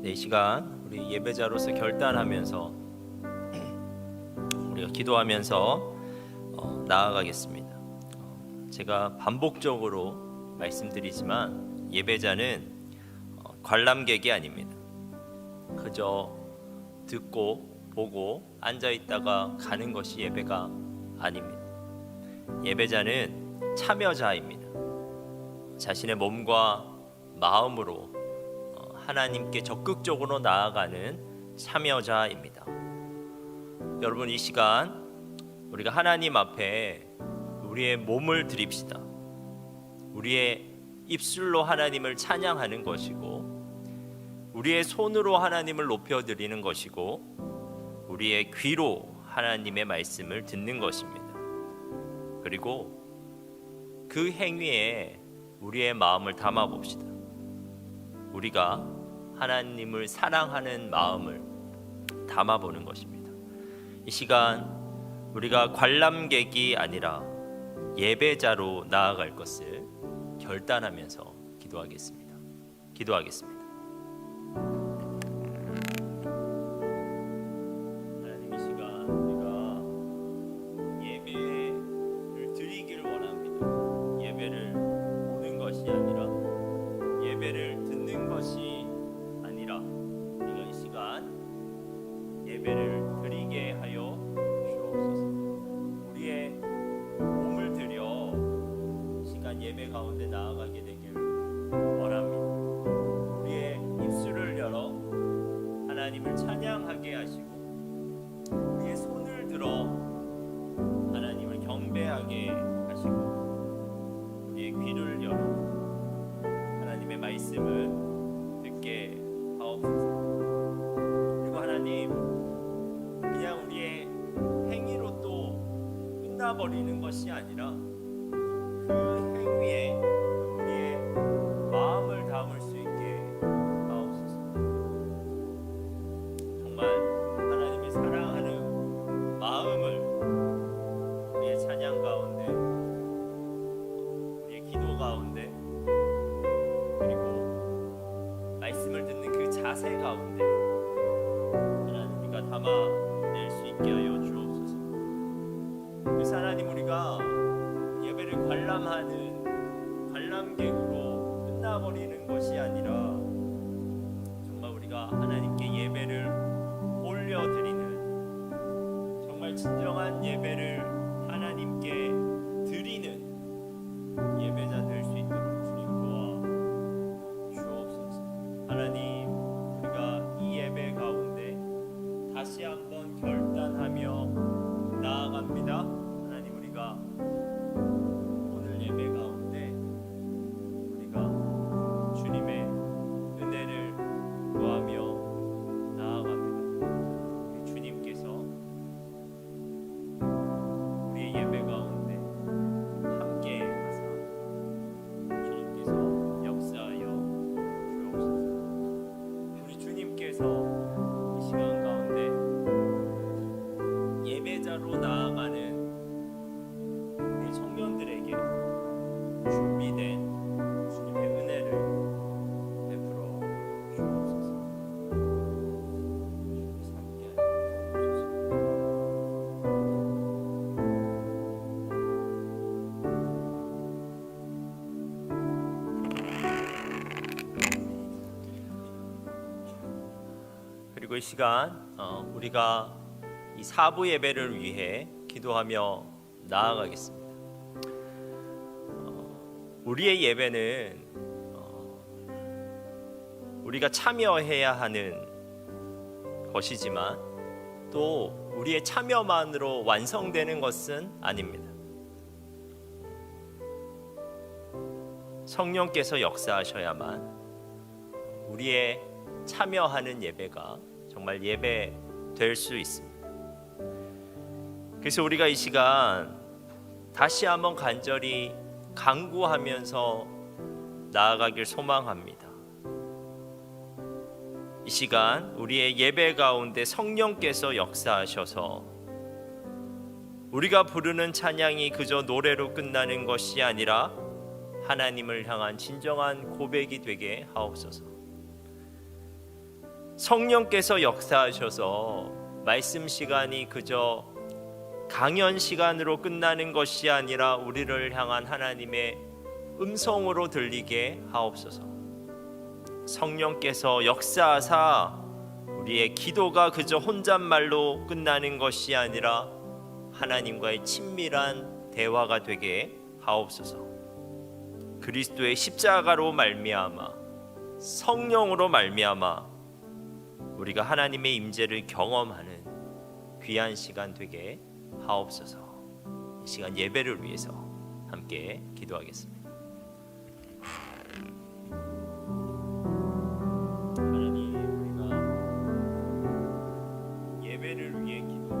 네, 이 시간 우리 예배자로서 결단하면서 우리가 기도하면서 나아가겠습니다. 제가 반복적으로 말씀드리지만 예배자는 관람객이 아닙니다. 그저 듣고 보고 앉아 있다가 가는 것이 예배가 아닙니다. 예배자는 참여자입니다. 자신의 몸과 마음으로 하나님께 적극적으로 나아가는 참여자입니다. 여러분, 이 시간 우리가 하나님 앞에 우리의 몸을 드립시다. 우리의 입술로 하나님을 찬양하는 것이고, 우리의 손으로 하나님을 높여드리는 것이고, 우리의 귀로 하나님의 말씀을 듣는 것입니다. 그리고 그 행위에 우리의 마음을 담아봅시다. 우리가 하나님을 사랑하는 마음을 담아보는 것입니다. 이 시간 우리가 관람객이 아니라 예배자로 나아갈 것을 결단하면서 기도하겠습니다. 기도하겠습니다. 하나님, 이 시간 우리가 예배를 드리기를 원합니다. 예배를 보는 것이 아니라, 예배를 듣는 것이 아니라, 우리가 이 시간 예배를 드리게 하여 주옵소서. 우리의 몸을 들여 시간 예배 가운데 나아가게 되길 원합니다. 우리의 입술을 열어 하나님을 찬양하게 하시고, 우리의 손을 들어 하나님을 경배하게 하시고, 우리의 귀를 열어 하나님의 말씀을 듣게 하옵소서. 그리고 하나님, 그냥 우리의 행위로 또 끝나버리는 것이 아니라 그 행위에 우리의 마음을 담을 수 있게 하옵소서. 정말 하나님이 사랑하는 마음을 우리의 찬양 가운데, 우리의 기도 가운데, 그리고 말씀을 듣는 그 자세 가운데 하나님과 담아낼 수 있게 하여 주옵소서. 그래서 하나님, 우리가 예배를 관람하는 관람객으로 끝나버리는 것이 아니라 정말 우리가 하나님께 예배를 올려드리는, 정말 진정한 예배를 하나님께 드리는 예배자 될 수 있도록 주님 도와 주옵소서. 하나님, 우리가 이 예배 가운데 다시 한번 결단하며 나아갑니다. 하나님, 우리가 오늘 예배 가운데 우리가 주님의 은혜를 구하며 나아갑니다. 우리 주님께서 우리의 예배 가운데 함께 하사 주님께서 역사하여 주옵소서. 우리 주님께서 이 시간 가운데 예배자로 나아가는 우리 청년들에게 준비된 주님의 은혜를 베풀어 주옵소서. 주님께서 함께하여 주옵소서. 그리고 이 시간 우리가 이 사부 예배를 위해 기도하며 나아가겠습니다. 우리의 예배는 우리가 참여해야 하는 것이지만 또 우리의 참여만으로 완성되는 것은 아닙니다. 성령께서 역사하셔야만 우리의 참여하는 예배가 정말 예배 될 수 있습니다. 그래서 우리가 이 시간 다시 한번 간절히 간구하면서 나아가길 소망합니다. 이 시간 우리의 예배 가운데 성령께서 역사하셔서 우리가 부르는 찬양이 그저 노래로 끝나는 것이 아니라 하나님을 향한 진정한 고백이 되게 하옵소서. 성령께서 역사하셔서 말씀 시간이 그저 강연 시간으로 끝나는 것이 아니라 우리를 향한 하나님의 음성으로 들리게 하옵소서. 성령께서 역사하사 우리의 기도가 그저 혼잣말로 끝나는 것이 아니라 하나님과의 친밀한 대화가 되게 하옵소서. 그리스도의 십자가로 말미암아 성령으로 말미암아 우리가 하나님의 임재를 경험하는 귀한 시간 되게 하옵소서. 이 시간 예배를 위해서 함께 기도하겠습니다. 하나님, 우리가 예배를 위해 기도합니다.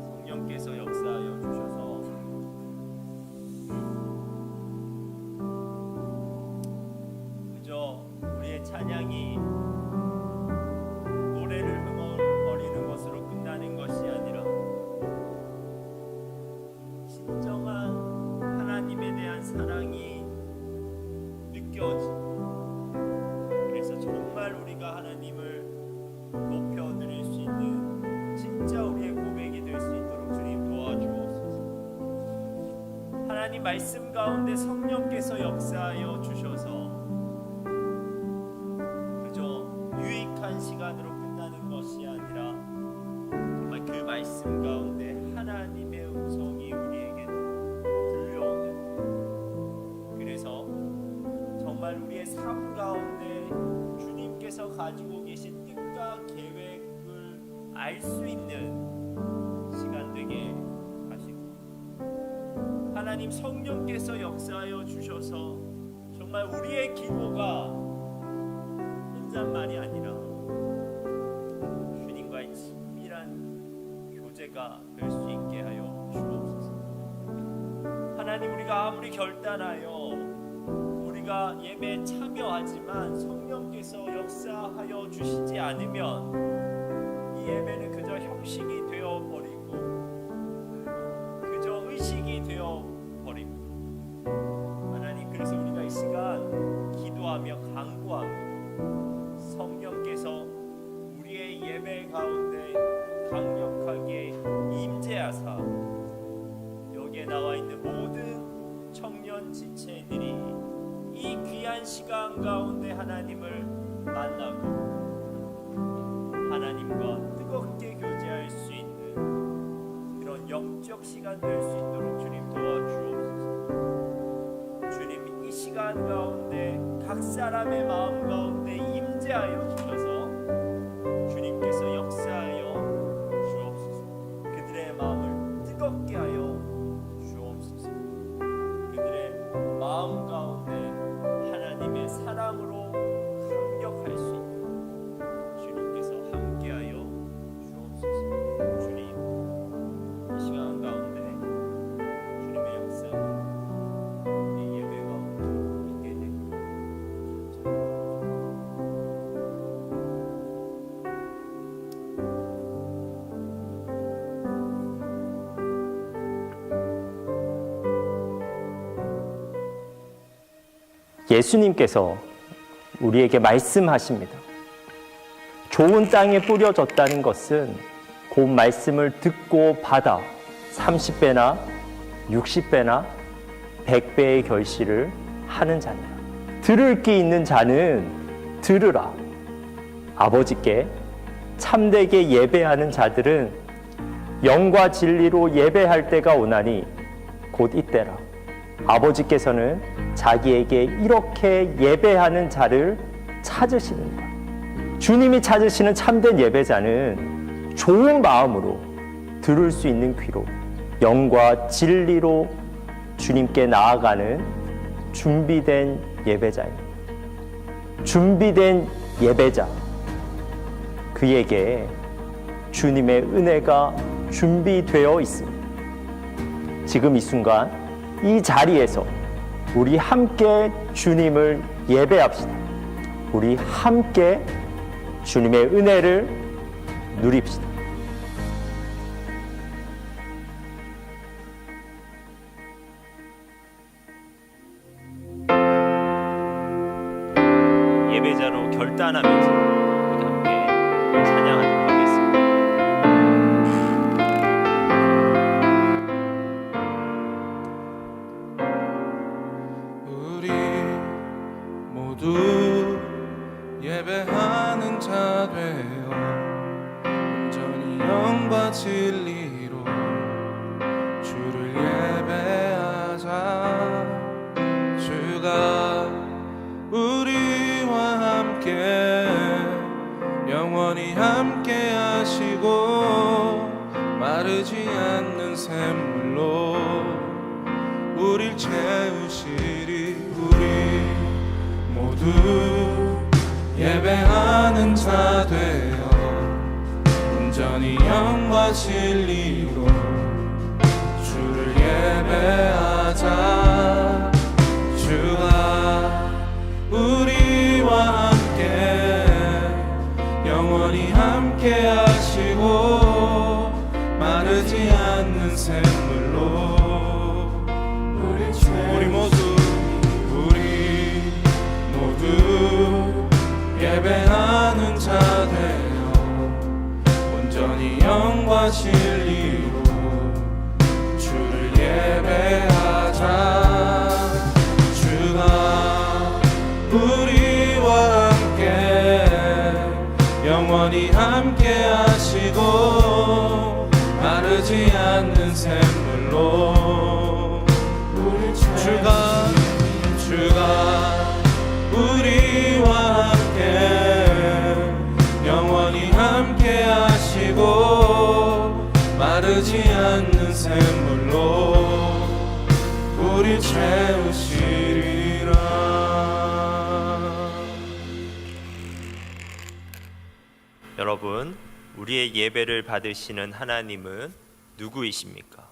성령께서 역사하여 주셔서 그저 우리의 찬양이 노래를 흥얼거리는 것으로 끝나는 것이 아니라 진정한 하나님에 대한 사랑이 느껴지고, 그래서 정말 우리가 하나님을 높여드릴 수 있는 진짜 우리의 고백이 될 수 있도록 주님 도와주옵소서. 하나님 말씀 가운데 성령께서 역사하여 주셔서 유익한 시간으로 끝나는 것이 아니라 정말 그 말씀 가운데 하나님의 음성이 우리에게 들려오는, 그래서 정말 우리의 삶 가운데 주님께서 가지고 계신 뜻과 계획을 알 수 있는 시간 되게 하시고, 하나님 성령께서 역사하여 주셔서 정말 우리의 기도가 말이 아니라 주님과의 친밀한 교제가 될 수 있게 하여 주옵소서. 하나님, 우리가 아무리 결단하여 우리가 예배에 참여하지만 성령께서 역사하여 주시지 않으면 이 예배는 그저 형식이 되어버리고 그저 의식이 되어버립니다. 하나님, 그래서 우리가 이 시간 기도하며 간구합니다. 성령께서 우리의 예배 가운데 강력하게 임재하사 여기에 나와 있는 모든 청년 지체들이 이 귀한 시간 가운데 하나님을 만나고 하나님과 뜨겁게 교제할 수 있는 그런 영적 시간 될 수 있도록 주님 도와주옵소서. 주님, 이 시간 가운데 각 사람의 마음 가운데 임재하여 주셔서 주님께서 역사하여 주옵소서. 그들의 마음을 뜨겁게 하여 주옵소서. 그들의 마음 가운데 하나님의 사랑으로 감격할 수 있는 주님께서 함께하여 주옵소서. 주님, 이 시간 가운데 주님의 역사 예수님께서 우리에게 말씀하십니다. 좋은 땅에 뿌려졌다는 것은 그 말씀을 듣고 받아 30배나 60배나 100배의 결실을 하는 자니라. 들을 귀 있는 자는 들으라. 아버지께 참되게 예배하는 자들은 영과 진리로 예배할 때가 오나니 곧 이때라. 아버지께서는 자기에게 이렇게 예배하는 자를 찾으시는가. 주님이 찾으시는 참된 예배자는 좋은 마음으로 들을 수 있는 귀로 영과 진리로 주님께 나아가는 준비된 예배자입니다. 준비된 예배자, 그에게 주님의 은혜가 준비되어 있습니다. 지금 이 순간 이 자리에서 우리 함께 주님을 예배합시다. 우리 함께 주님의 은혜를 누립시다. 예배자로 결단하면서 우리 함께 찬양하도록 하겠습니다. 우리 모두 예배하는 자 되어 온전히 영과 진리로 주를 예배하자. 주가 우리와 함께 영원히 함께 하시고 마르지 않는 샘물로 우릴 채우시리. 우리 모두 예배하는 자 되어 온전히 영과 진리로 주를 예배하자. 주가 우리와 함께 영원히 함께 하시고 마르지 않는 샘물로 우리 모두 예배하는 자 되어 온전히 영과 진리로 주를 예배하자. 주가 우리와 함께 영원히 함께 하시고 마르지 않는 샘물로 주가 우리와 함께 영원히 함께 하시고 마르지 않는 샘물로 우리 채우시리라. 여러분, 우리의 예배를 받으시는 하나님은 누구이십니까?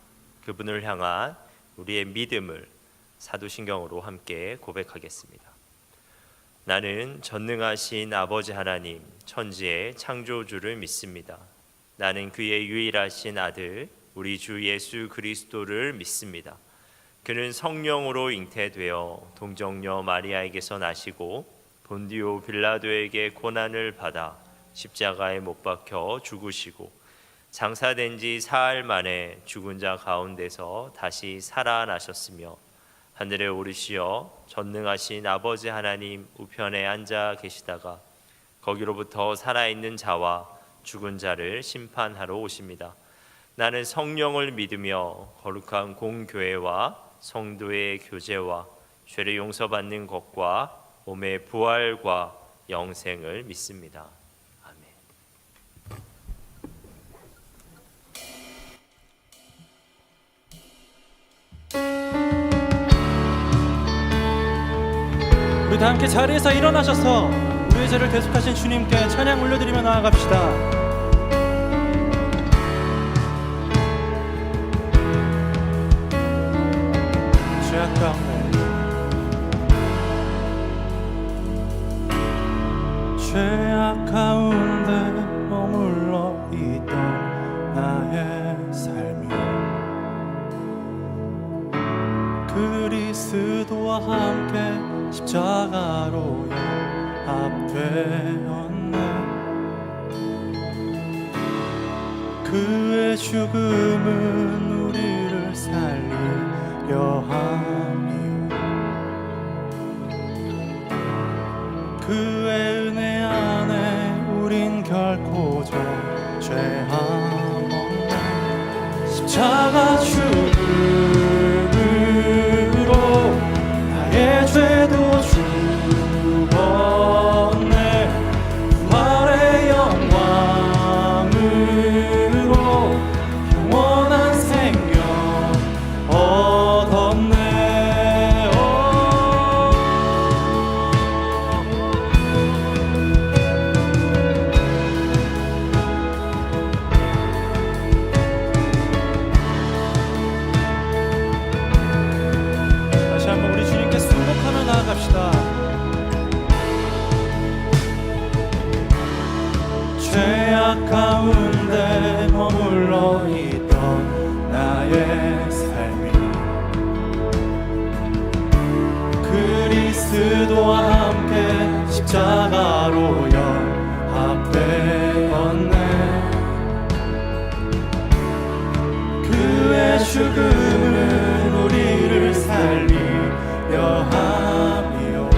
그분을 향한 우리의 믿음을 사도신경으로 함께 고백하겠습니다. 나는 전능하신 아버지 하나님, 천지의 창조주를 믿습니다. 나는 그의 유일하신 아들, 우리 주 예수 그리스도를 믿습니다. 그는 성령으로 잉태되어 동정녀 마리아에게서 나시고 본디오 빌라도에게 고난을 받아 십자가에 못 박혀 죽으시고 장사된 지 사흘 만에 죽은 자 가운데서 다시 살아나셨으며 하늘에 오르시어 전능하신 아버지 하나님 우편에 앉아 계시다가 거기로부터 살아있는 자와 죽은 자를 심판하러 오십니다. 나는 성령을 믿으며 거룩한 공교회와 성도의 교제와 죄를 용서받는 것과 몸의 부활과 영생을 믿습니다. 아멘. 우리 다 함께 자리에서 일어나셔서 우리의 죄를 대속하신 주님께 찬양 올려드리며 나아갑시다. 죄악 가운데 죄악 가운데 머물러 있던 나의 삶이 그리스도와 함께 십자가로 연합되었네. 그의 죽음은 우리를 살리려 함이요 그의 은혜 안에 우린 결코 죄함 없네. 십자가 죽음으로 나의 죄도 죽었네. 부활의 영광으로 영원한 생명 얻었네. 다시 한번 우리 주님께 순복하며 나아갑시다. 죄악 가운데 머물러 있던 나의 삶이 그리스도와 함께 십자가로 연합되었네. 그의 죽음은 우리를 살리려 함이요,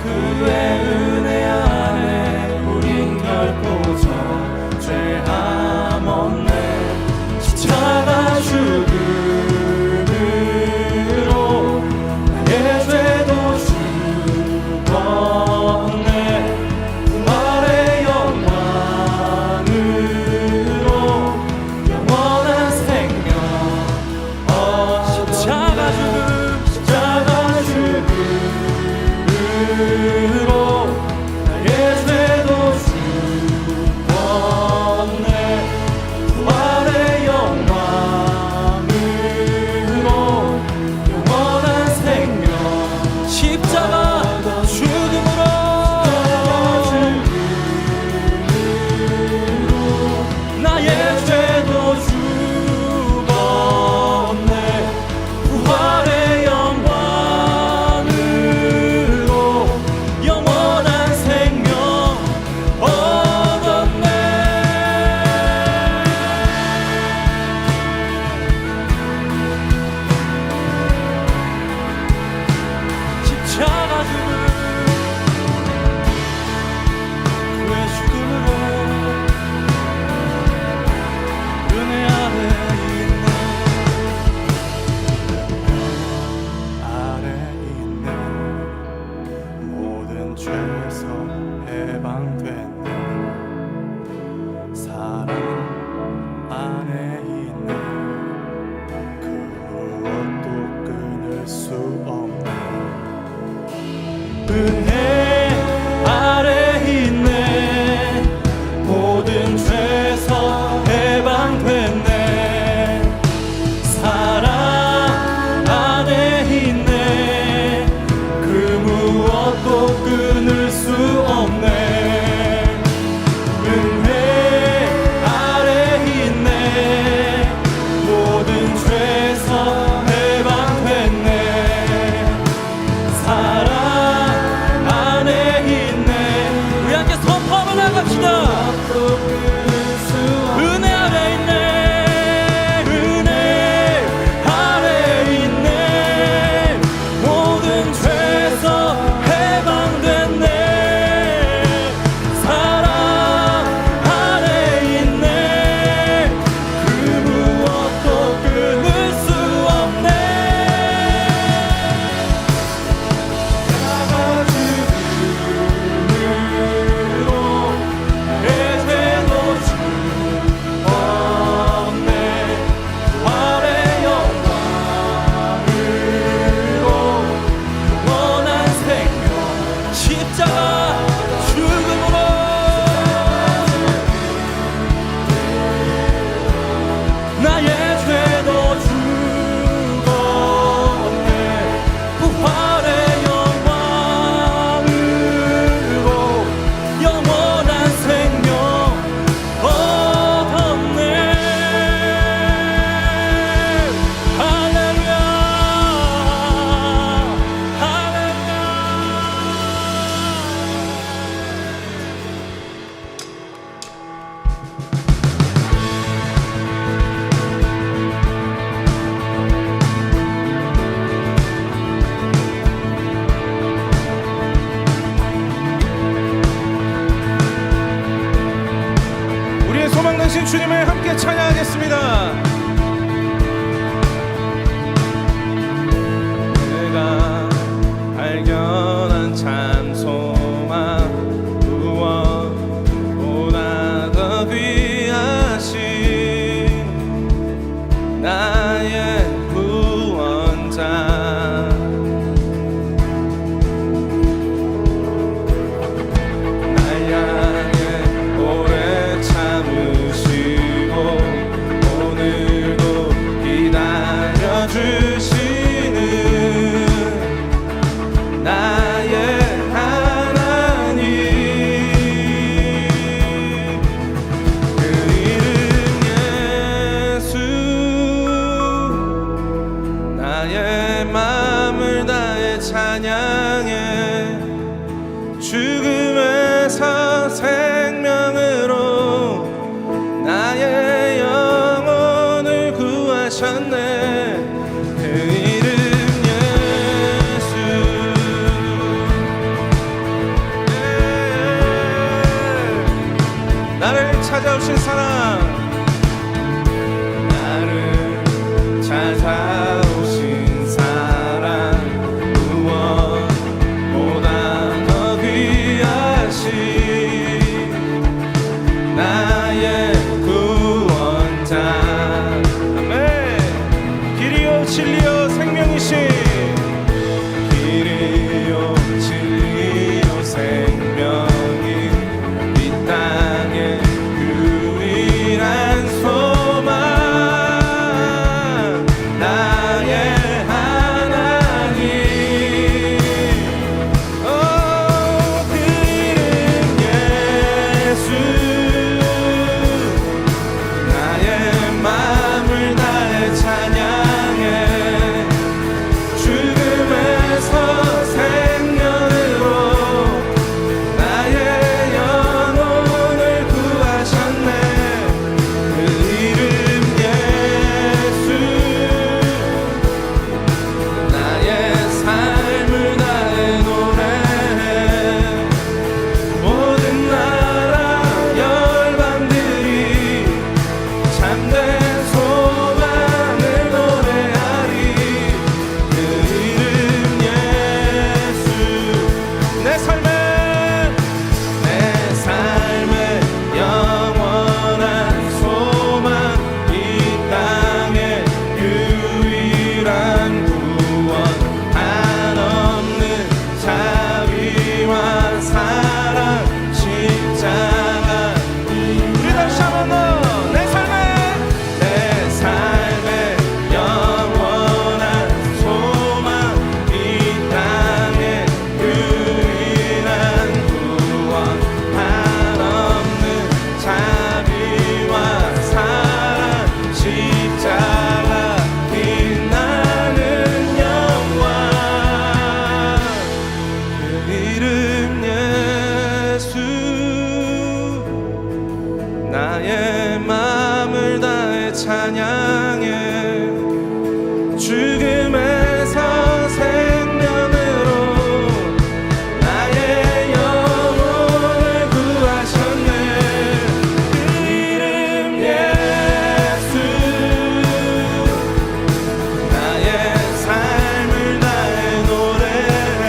그의 은혜 안에 우린 결코 죄함 없네. 십자가 죽음으로 나의 죄도 죽었네. 부활의 영광으로 영원한 생명 십자가 죽음으로 나의 죄도 죽었네. 부활의 영광으로 영원한 생명 십자가 죽음으로 나의 죄도 죽었네. 부활의 영광으로 영원한 생명 얻었네. 십자가 죽음 그의 죽음으로 은혜 아래 있네. 아래 있네. 모든 죄에서 해방됐네. 사랑 안에 있네. 그 무엇도 끊을 수 없네. 은혜 아래 있네. 모든 죄에서 해방됐네. 사랑 안에 있네. 그 무엇도 끊을 수 없네. 은혜 아래 있네. 모든 죄에서 해방됐네. 사랑 안에 있네. 우리 함께 선포하며 나갑시다. 은혜 아래 있네. 은혜 아래 있네. 모든 죄에서 해방됐네. 사랑 안에 있네. 그 무엇도 끊을 수 없네. 십자가 죽음으로 내 죄도 죽었네. 부활의 영광으로 영원한 생명 십자가 죽음으로 나의 죄도 죽었네. 부활의 영광으로 영원한 생명 얻었네. 할렐루야 할렐루야. 우리의 소망 되신 주님을 함께 찬양하겠습니다. 내가 발견한 참 소망 무엇보다 더 귀하신 나의 구원자. 날 향해 오래 참으시고 오늘 찬양해 죽음에서 생명으로 나의 영혼을 구하셨네 그 이름 예수 나를 찾아오신 사랑 나를 찾아오신 사랑 무엇보다 더 귀하신 나의 구원자 아멘 길이요 진리요 생명이신 길이요 진리요 생명이 이 땅에 유일한 소망 나의 하나님 그 이름 예수 나의 마음을 다해 찬양해 죽음에서 생명으로 나의 영혼을 구하셨네 그 이름 예수 나의 삶을 다해 노래해 모든 나라 열방들이 참된 소망을 노래하리 그 이름 예수 내 삶의 영원한 소망 이 땅의 유일한 구원 한없는 자비와 사랑 십자가 우리 다시 한번 내 삶의 영원한 소망 이 땅의 유일한 구원 한없는 자비와 사랑 십자가 빛나는 영광 그 이름 예수 나의 마음을 다해 찬양해 죽음에서 생명으로 나의 영혼을 구하셨네 그 이름 예수 나의 삶을 다해 노래해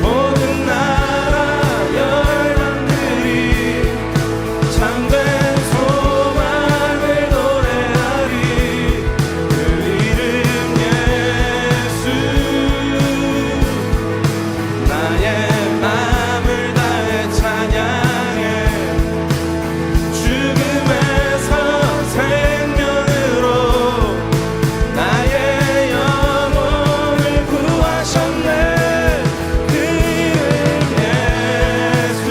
모든 나라 열방들이 참된 소망을 노래하리 그 이름 예수 나의 마음을 다해 찬양해 죽음에서 생명으로 나의 영혼을 구하셨네 그 이름 예수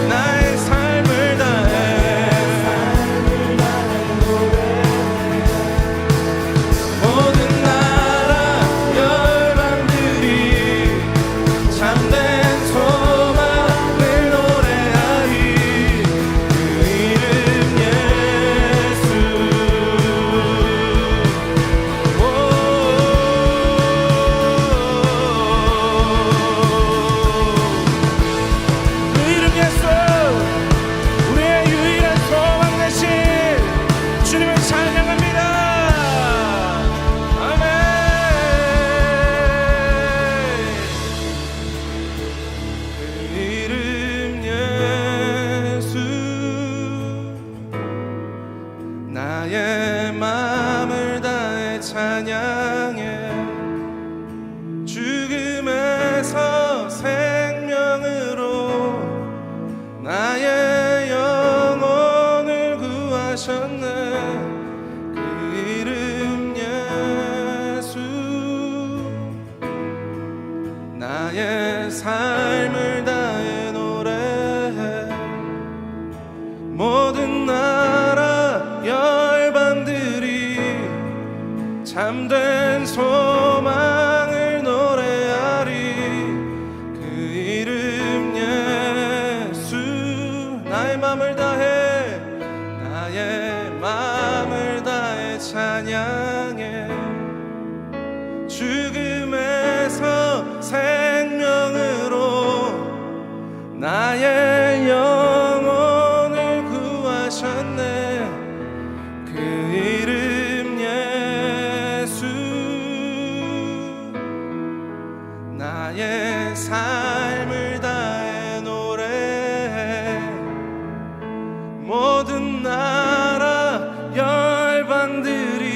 나의 삶을 다해 모든 나라 열방들이 참된 소망을 노래하리 그 이름 예수 그 이름 예수 우리의 유일한 소망 되신 주님을 찬양합니다 아멘 그 이름 예수 나의 마음을 다해 찬양해 죽음에서 생명으로 나의 영혼을 구하셨네 그 이름 예수 나의 삶을 다해 노래해 모든 나라 열방들이 참된 소망을 죽음에서 생명으로 나의 영혼을 구하셨네. 그 이름 예수. 나의 삶을 다해 노래해. 모든 나라 열방들이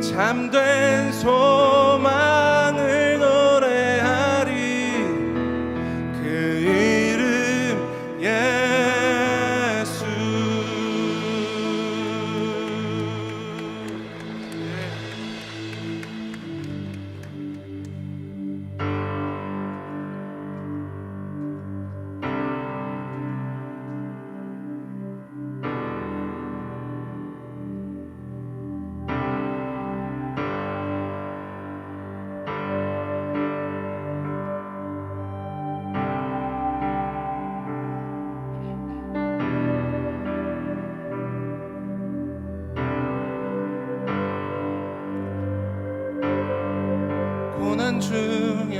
참된 소망을 노래하리. 그 이름 예수. 고난 중에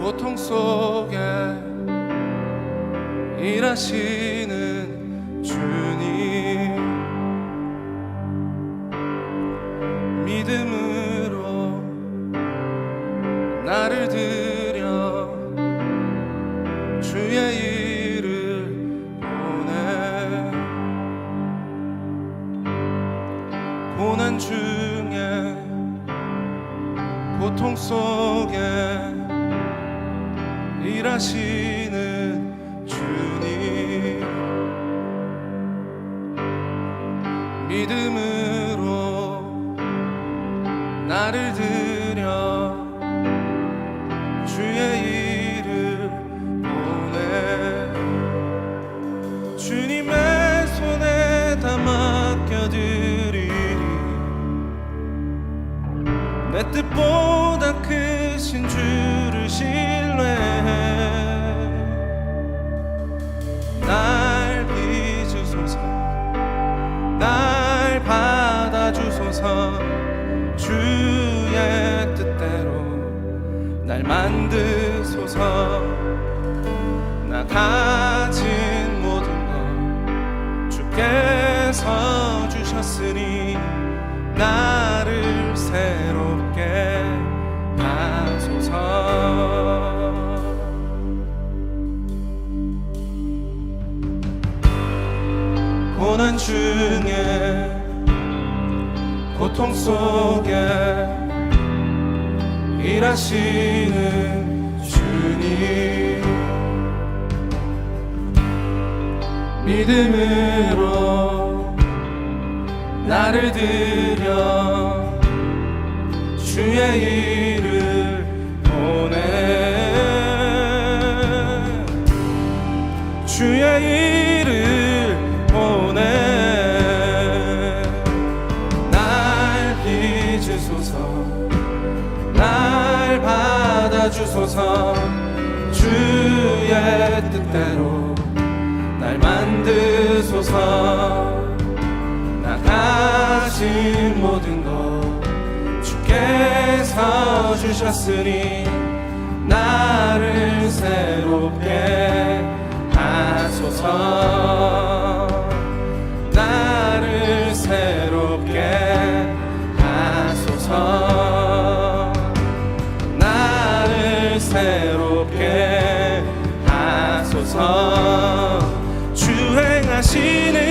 고통 속에 일하시는 주님, 믿음으로 나를 드려 주의 일을 보내. 고난 중에 고통 속에 일하시는 주님, 믿음으로 나를 드려 주의 일을 보내. 주님의 손에 다 맡겨드리니 내 뜻보다 크신 주를 신뢰해. 날 빚으소서, 날 받아주소서. 주의 뜻대로 날 만드소서. 나 가진 모든 것 주께서 주셨으니 나를 새롭게 하소서. 고난 중에 고통 속에 일하시는 주님, 믿음으로 나를 드려 주의 일을 보내. 주의 일을 보내. 날 빚으소서, 날 받아주소서. 주의 뜻대로 날 만드소서. 나 가진 모든 것 주께서 주셨으니 나를 새롭게 하소서. 나를 새롭게 하소서. 나를 새롭게 하소서. 주행하시는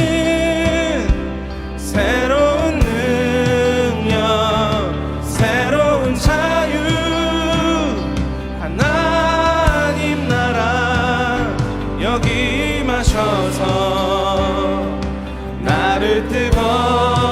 새로운 능력, 새로운 자유, 하나님 나라 여기 마셔서 나를 뜨거워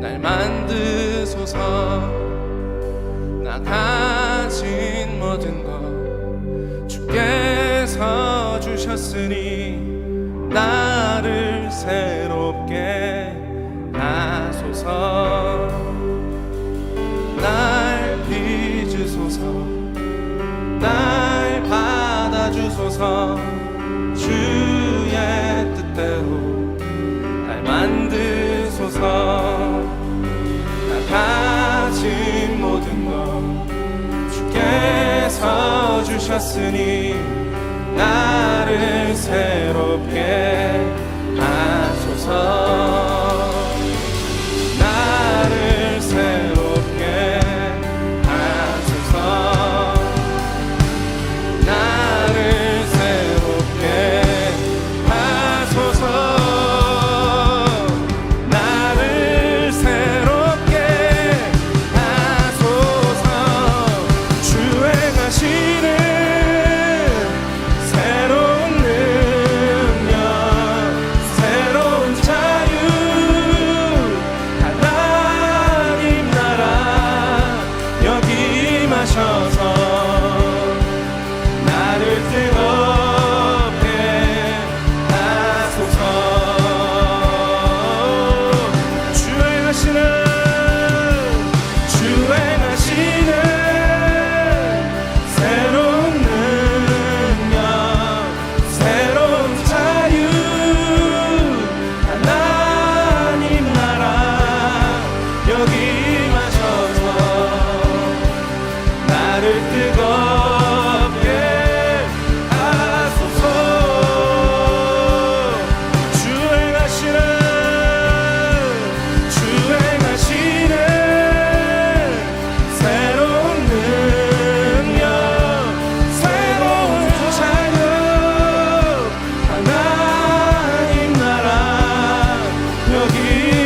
날 만드소서. 나 가진 모든 것 주께서 주셨으니 나를 새롭게 하소서. 날 빚으소서. 날 받아주소서. 주의 뜻대로 날 만드소서. 나 가진 모든 것 주께서 주셨으니 나를 새롭게 하소서. 나를 새롭게 하소서. 나를 새롭게 하소서. 나를 새롭게 하소서. 주행하시는 새로운 능력, 새로운 자유, 하나님 나라 여기 임하셔서 나를 뜨겁게 하소서. 주행하시는 새로운 능력, 새로운 자유, 하나님 나라 여기 임하셔서 나를 뜨겁게 하소서. 주행하시는 새로운 능력, 새로운 자유, 하나님 나라 여기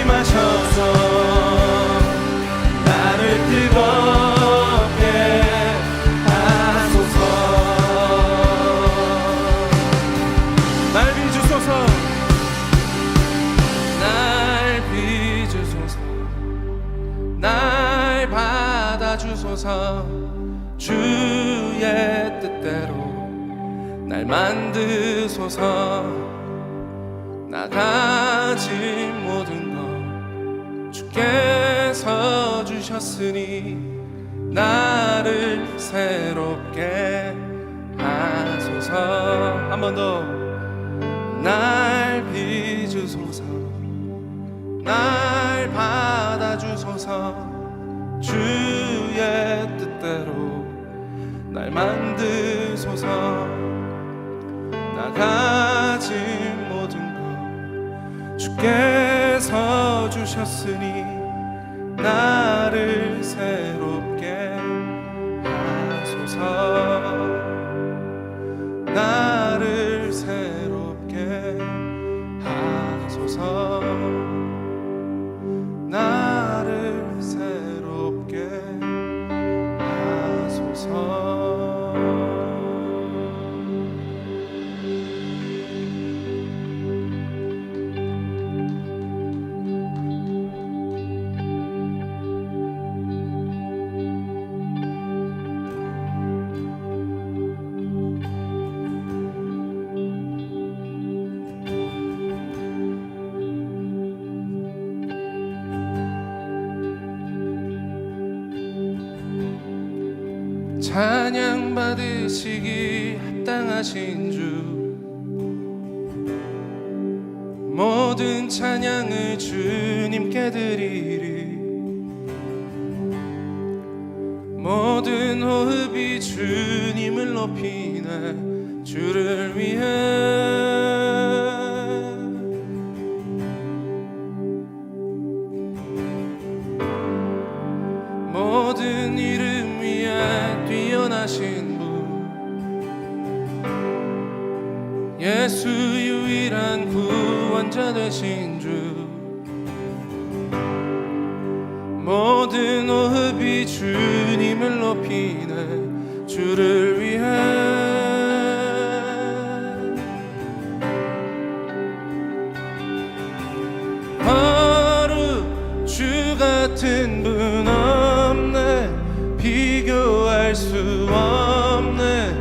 임하셔서 나를 뜨겁게 하소서. 날 빚으소서. 날 빚으소서. 날 받아주소서. 주의 뜻대로 날 만드소서. 나 가진 모든 것 주께서 주셨으니 나를 새롭게 하소서. 한 번 더. 날 빚으소서. 날 받아주소서. 주의 뜻대로 날 만드소서. 나 가진 모든 것 주께서 주셨으니 나를 새롭게 하소서. 나를 새롭게 하소서. 나를 새롭게 하소서. 찬양 받으시기 합당하신 주, 모든 찬양을 주님께 드리리. 모든 호흡이 주님을 높이네. 주를 위해 모든 이름 위에 뛰어나신 분, 예수 유일한 구원자 되신 주, 모든 호흡이 주님을 높이네. 주를 위해 하루 주 같은 분 없네 비교할 수 없네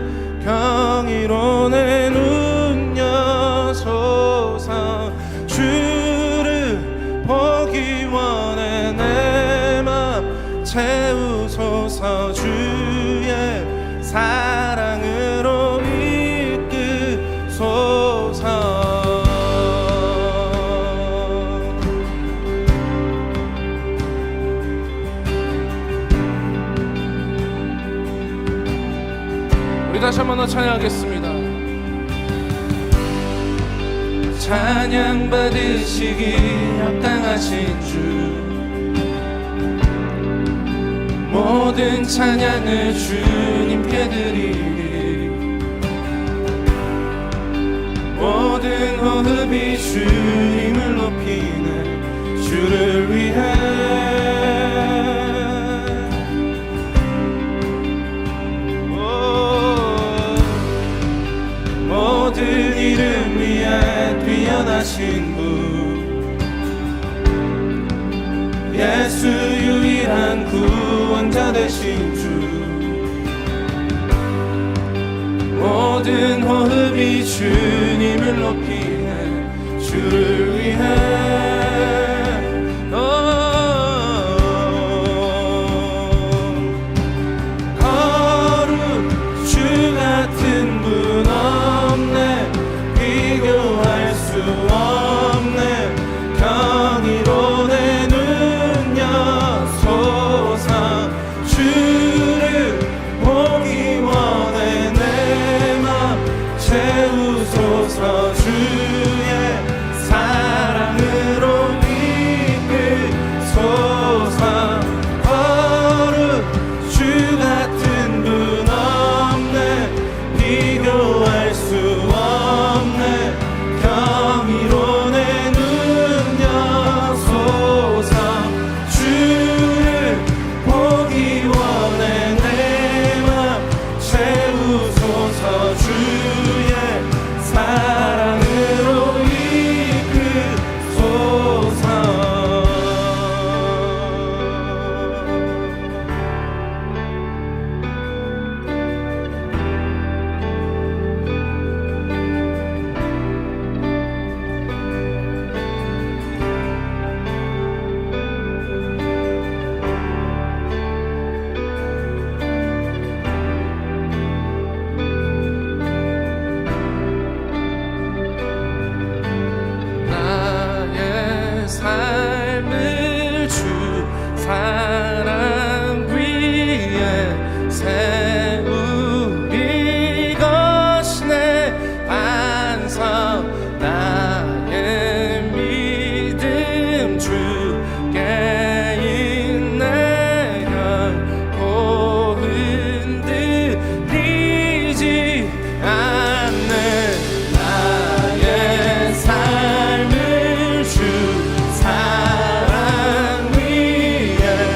경이로내 눈 여소서 주를 보기 원해 내 맘 채우소서 주의 사랑으로 이끄소서 우리 다시 한 번 더 찬양하겠습니다. 찬양 받으시기 합당하신 주 모든 찬양을 주님께 드리리 모든 호흡이 주님을 높이네 주를 위해 모든 이름 위에 뛰어나신 분 예수 유일한 구원자 되신 주 모든 호흡이 주님을 높이네 주를 위해 거룩 주 같은 분 없네 비교할 수 없네 경이로 내 눈 여소서 주를 보기 원해 내 맘 채우소서 주의 사랑으로 이끌소서 거룩 주 같은 분 없네 비교할 수 없네 경이로 내 눈 여소서 주를 보기 원해 내 맘 채우소서 주의 사랑으로 나의 삶을 주 사랑 위에 세우리 것이 내 반석 나의 믿음 주께 있네 결코 흔들리지 않네 나의 삶을 주 사랑 위에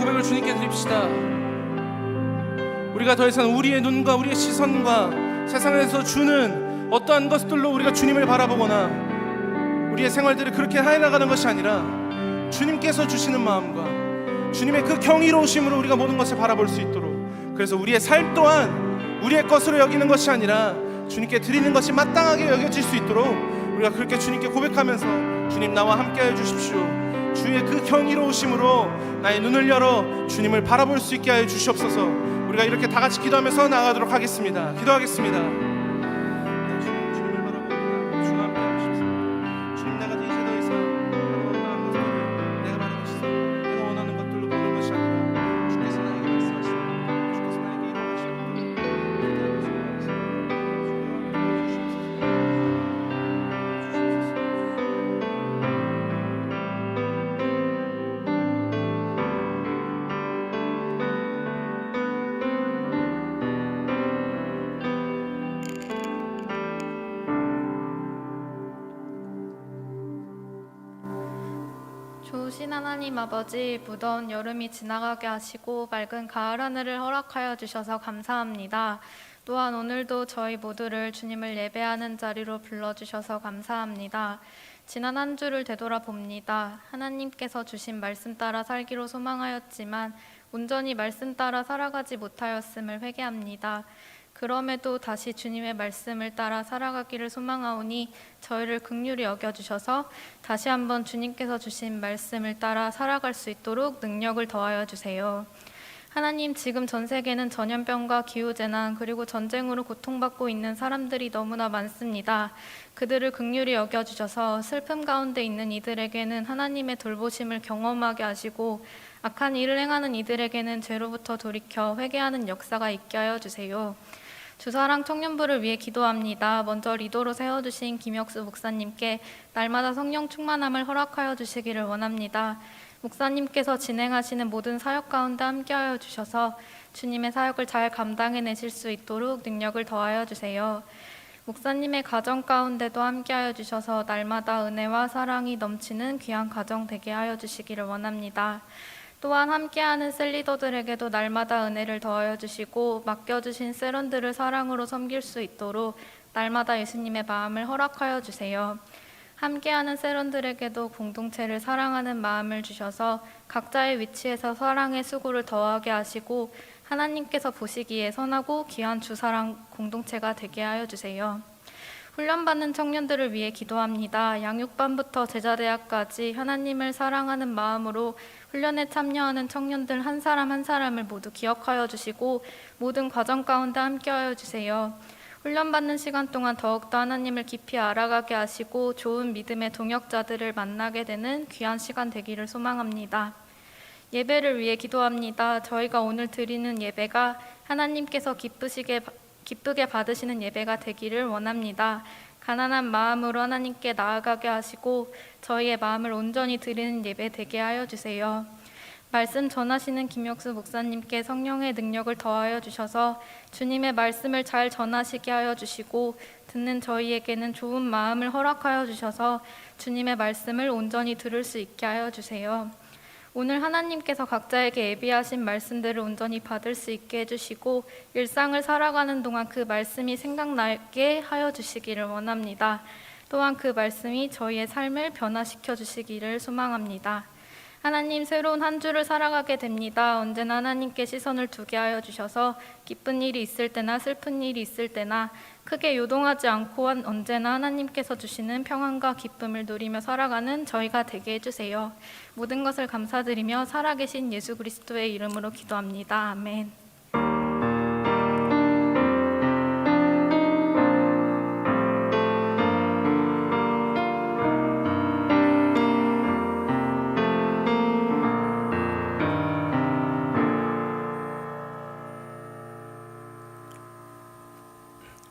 고백을 주님께 드립시다. 우리가 더 이상 우리의 눈과 우리의 시선과 세상에서 주는 어떠한 것들로 우리가 주님을 바라보거나 우리의 생활들을 그렇게 해나가는 것이 아니라 주님께서 주시는 마음과 주님의 그 경이로우심으로 우리가 모든 것을 바라볼 수 있도록, 그래서 우리의 삶 또한 우리의 것으로 여기는 것이 아니라 주님께 드리는 것이 마땅하게 여겨질 수 있도록 우리가 그렇게 주님께 고백하면서 주님 나와 함께하여 주십시오, 주의 그 경이로우심으로 나의 눈을 열어 주님을 바라볼 수 있게 하여 주시옵소서. 우리가 이렇게 다 같이 기도하면서 나아가도록 하겠습니다. 기도하겠습니다. 주님을 바라봅니다. 주와 함께하여 주십시오. 주님, 내가 이제 더 이상 어떠한 것들을 내가 바라는 것이 내가 원하는 것들로 보는 것이 아니라 주께서 나에게 말씀하시는, 주께서 나에게 일어나시는 좋으신 하나님 아버지, 무더운 여름이 지나가게 하시고 맑은 가을 하늘을 허락하여 주셔서 감사합니다. 또한 오늘도 저희 모두를 주님을 예배하는 자리로 불러주셔서 감사합니다. 지난 한 주를 되돌아봅니다. 하나님께서 주신 말씀 따라 살기로 소망하였지만 온전히 말씀 따라 살아가지 못하였음을 회개합니다. 그럼에도 다시 주님의 말씀을 따라 살아가기를 소망하오니 저희를 긍휼히 여겨주셔서 다시 한번 주님께서 주신 말씀을 따라 살아갈 수 있도록 능력을 더하여 주세요. 하나님, 지금 전 세계는 전염병과 기후재난 그리고 전쟁으로 고통받고 있는 사람들이 너무나 많습니다. 그들을 긍휼히 여겨주셔서 슬픔 가운데 있는 이들에게는 하나님의 돌보심을 경험하게 하시고 악한 일을 행하는 이들에게는 죄로부터 돌이켜 회개하는 역사가 있게 하여 주세요. 주사랑 청년부를 위해 기도합니다. 먼저 리더로 세워주신 김혁수 목사님께 날마다 성령 충만함을 허락하여 주시기를 원합니다. 목사님께서 진행하시는 모든 사역 가운데 함께하여 주셔서 주님의 사역을 잘 감당해내실 수 있도록 능력을 더하여 주세요. 목사님의 가정 가운데도 함께하여 주셔서 날마다 은혜와 사랑이 넘치는 귀한 가정 되게 하여 주시기를 원합니다. 또한 함께하는 셀리더들에게도 날마다 은혜를 더하여 주시고 맡겨주신 세런들을 사랑으로 섬길 수 있도록 날마다 예수님의 마음을 허락하여 주세요. 함께하는 세런들에게도 공동체를 사랑하는 마음을 주셔서 각자의 위치에서 사랑의 수고를 더하게 하시고 하나님께서 보시기에 선하고 귀한 주사랑 공동체가 되게 하여 주세요. 훈련받는 청년들을 위해 기도합니다. 양육반부터 제자대학까지 하나님을 사랑하는 마음으로 훈련에 참여하는 청년들 한 사람 한 사람을 모두 기억하여 주시고 모든 과정 가운데 함께하여 주세요. 훈련받는 시간 동안 더욱더 하나님을 깊이 알아가게 하시고 좋은 믿음의 동역자들을 만나게 되는 귀한 시간 되기를 소망합니다. 예배를 위해 기도합니다. 저희가 오늘 드리는 예배가 하나님께서 기쁘게 받으시는 예배가 되기를 원합니다. 가난한 마음으로 하나님께 나아가게 하시고 저희의 마음을 온전히 드리는 예배 되게 하여 주세요. 말씀 전하시는 김혁수 목사님께 성령의 능력을 더하여 주셔서 주님의 말씀을 잘 전하시게 하여 주시고 듣는 저희에게는 좋은 마음을 허락하여 주셔서 주님의 말씀을 온전히 들을 수 있게 하여 주세요. 오늘 하나님께서 각자에게 예비하신 말씀들을 온전히 받을 수 있게 해주시고 일상을 살아가는 동안 그 말씀이 생각나게 하여 주시기를 원합니다. 또한 그 말씀이 저희의 삶을 변화시켜 주시기를 소망합니다. 하나님, 새로운 한 주를 살아가게 됩니다. 언제나 하나님께 시선을 두게 하여 주셔서 기쁜 일이 있을 때나 슬픈 일이 있을 때나 크게 요동하지 않고 언제나 하나님께서 주시는 평안과 기쁨을 누리며 살아가는 저희가 되게 해주세요. 모든 것을 감사드리며 살아계신 예수 그리스도의 이름으로 기도합니다. 아멘.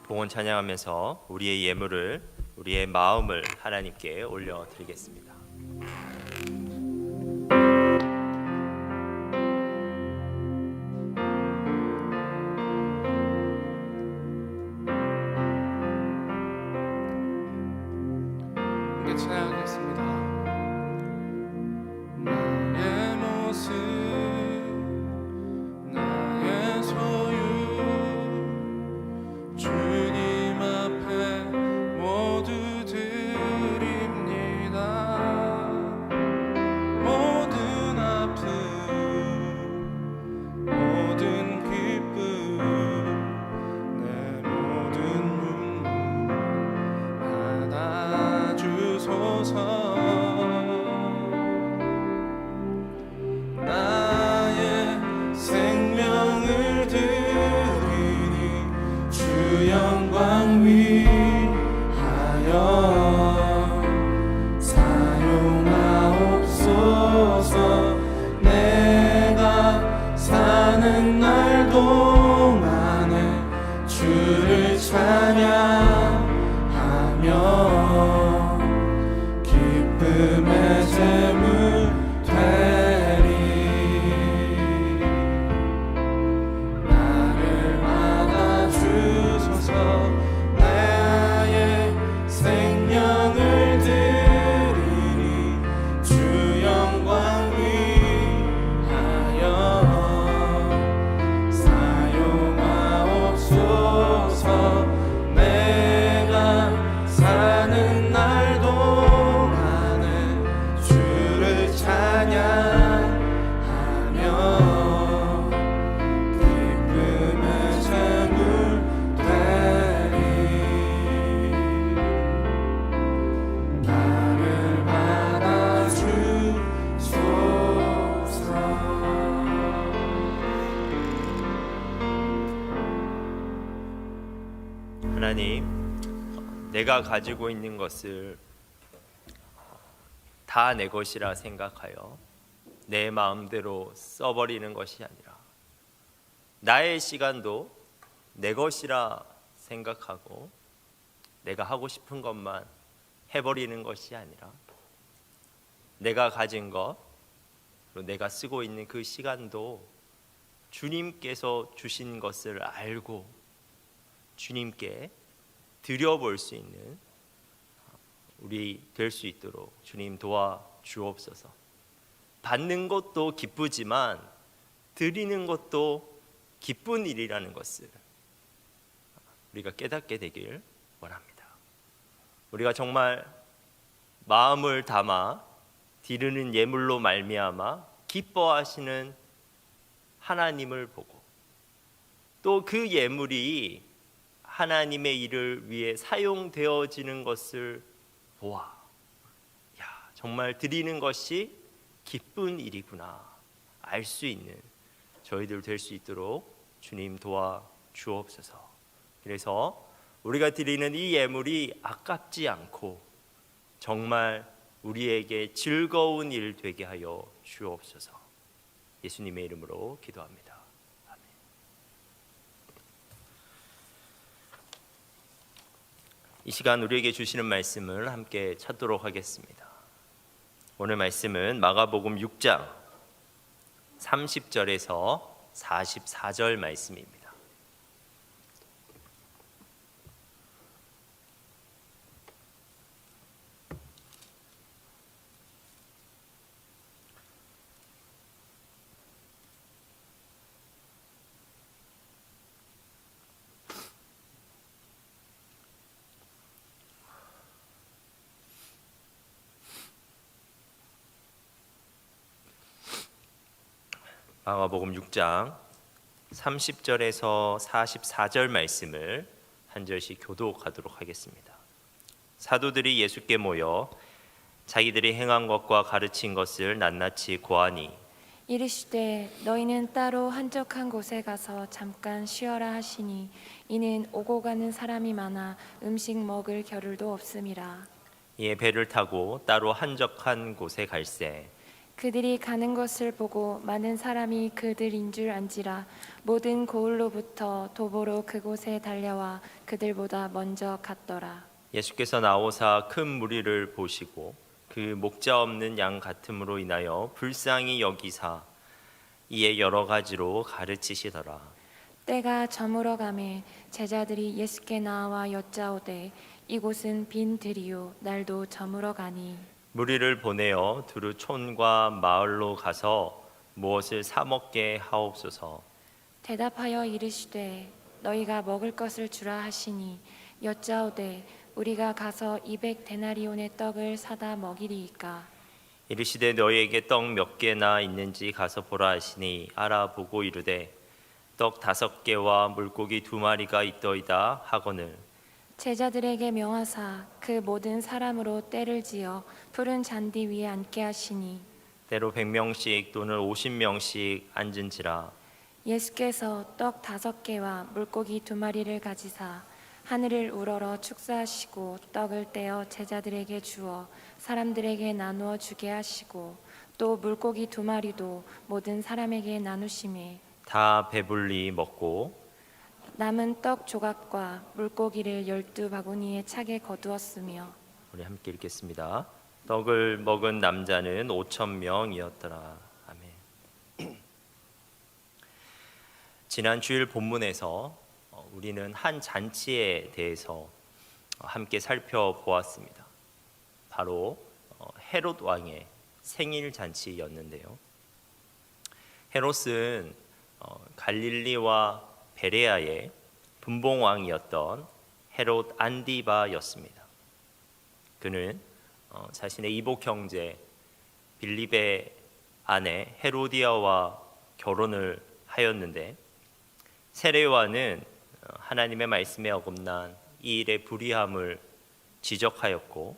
봉헌 찬양하면서 우리의 예물을, 우리의 마음을 하나님께 올려드리겠습니다. 함께 찬양하겠습니다. 나의 모습 동안에 주를 찬양하며 기쁨의 제물 되리. 나를 받아주소서. 나의 생명을 드리리. 주 영광 위하여 사용하옵소서. 내가 사는 날 동안에 주를 찬양하며 기쁨의 제물 되리. 나를 받아주소서. 하나님, 내가 가지고 있는 것을 다 내 것이라 생각하여 내 마음대로 써버리는 것이 아니라 나의 시간도 내 것이라 생각하고 내가 하고 싶은 것만 해버리는 것이 아니라 내가 가진 것, 그리고 내가 쓰고 있는 그 시간도 주님께서 주신 것을 알고 주님께 드려볼 수 있는 우리 될 수 있도록 주님 도와주옵소서. 받는 것도 기쁘지만 드리는 것도 기쁜 일이라는 것을 우리가 깨닫게 되길 원합니다. 우리가 정말 마음을 담아 드리는 예물로 말미암아 기뻐하시는 하나님을 보고 또 그 예물이 하나님의 일을 위해 사용되어지는 것을 보아, 정말 드리는 것이 기쁜 일이구나 알 수 있는 저희들 될 수 있도록 주님 도와주옵소서. 그래서 우리가 드리는 이 예물이 아깝지 않고 정말 우리에게 즐거운 일 되게 하여 주옵소서. 예수님의 이름으로 기도합니다. 아멘. 이 시간 우리에게 주시는 말씀을 함께 찾도록 하겠습니다. 오늘 말씀은 마가복음 6장 30절에서 44절 말씀입니다. 마가복음 6장 30절에서 44절 말씀을 한 절씩 교독하도록 하겠습니다. 사도들이 예수께 모여 자기들이 행한 것과 가르친 것을 낱낱이 고하니 이르시되 너희는 따로 한적한 곳에 가서 잠깐 쉬어라 하시니 이는 오고 가는 사람이 많아 음식 먹을 겨를도 없음이라. 이에 배를 타고 따로 한적한 곳에 갈새 그들이 가는 것을 보고 많은 사람이 그들인 줄 안지라. 모든 고을로부터 도보로 그곳에 달려와 그들보다 먼저 갔더라. 예수께서 나오사 큰 무리를 보시고 그 목자 없는 양 같음으로 인하여 불쌍히 여기사 이에 여러 가지로 가르치시더라. 때가 저물어 가매 제자들이 예수께 나와 여짜오되 이곳은 빈 들이요 날도 저물어 가니 무리를 보내어 두루 촌과 마을로 가서 무엇을 사 먹게 하옵소서. 대답하여 이르시되 너희가 먹을 것을 주라 하시니 여짜오되 우리가 가서 200데나리온의 떡을 사다 먹이리이까. 이르시되 너희에게 떡 몇 개나 있는지 가서 보라 하시니 알아보고 이르되 떡 5개와 물고기 2마리가 있더이다 하거늘 제자들에게 명하사 그 모든 사람으로 때를 지어 푸른 잔디 위에 앉게 하시니 때로 100명씩 또는 50명씩 앉은지라. 예수께서 떡 5개와 물고기 2마리를 가지사 하늘을 우러러 축사하시고 떡을 떼어 제자들에게 주어 사람들에게 나누어 주게 하시고 또 물고기 2마리도 모든 사람에게 나누시매 다 배불리 먹고 남은 떡 조각과 물고기를 12바구니에 차게 거두었으며 우리 함께 읽겠습니다. 떡을 먹은 남자는 5,000명이었더라. 아멘. 지난 주일 본문에서 우리는 한 잔치에 대해서 함께 살펴보았습니다. 바로 헤롯 왕의 생일 잔치였는데요. 헤롯은 갈릴리와 베레아의 분봉왕이었던 헤롯 안디바였습니다. 그는 자신의 이복 형제 빌립의 아내 헤로디아와 결혼을 하였는데 세례요한은 하나님의 말씀에 어긋난 이 일의 불의함을 지적하였고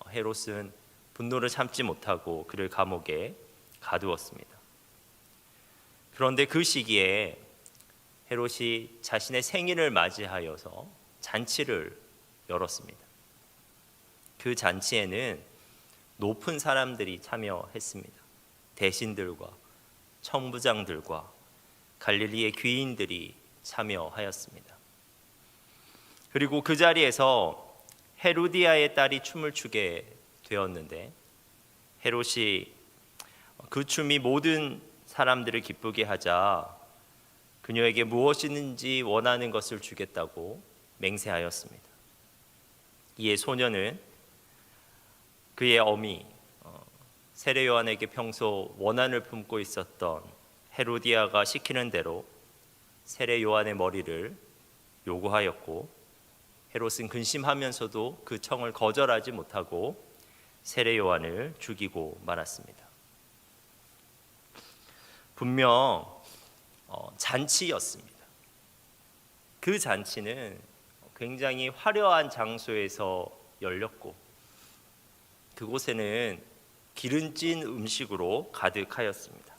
헤롯은 분노를 참지 못하고 그를 감옥에 가두었습니다. 그런데 그 시기에 헤롯이 자신의 생일을 맞이하여서 잔치를 열었습니다. 그 잔치에는 높은 사람들이 참여했습니다. 대신들과 청부장들과 갈릴리의 귀인들이 참여하였습니다. 그리고 그 자리에서 헤로디아의 딸이 춤을 추게 되었는데 헤롯이 그 춤이 모든 사람들을 기쁘게 하자 그녀에게 무엇이든지 원하는 것을 주겠다고 맹세하였습니다. 이에 소녀는 그의 어미 세례 요한에게 평소 원한을 품고 있었던 헤로디아가 시키는 대로 세례 요한의 머리를 요구하였고 헤롯은 근심하면서도 그 청을 거절하지 못하고 세례 요한을 죽이고 말았습니다. 분명 잔치였습니다. 그 잔치는 굉장히 화려한 장소에서 열렸고 그곳에는 기름진 음식으로 가득하였습니다.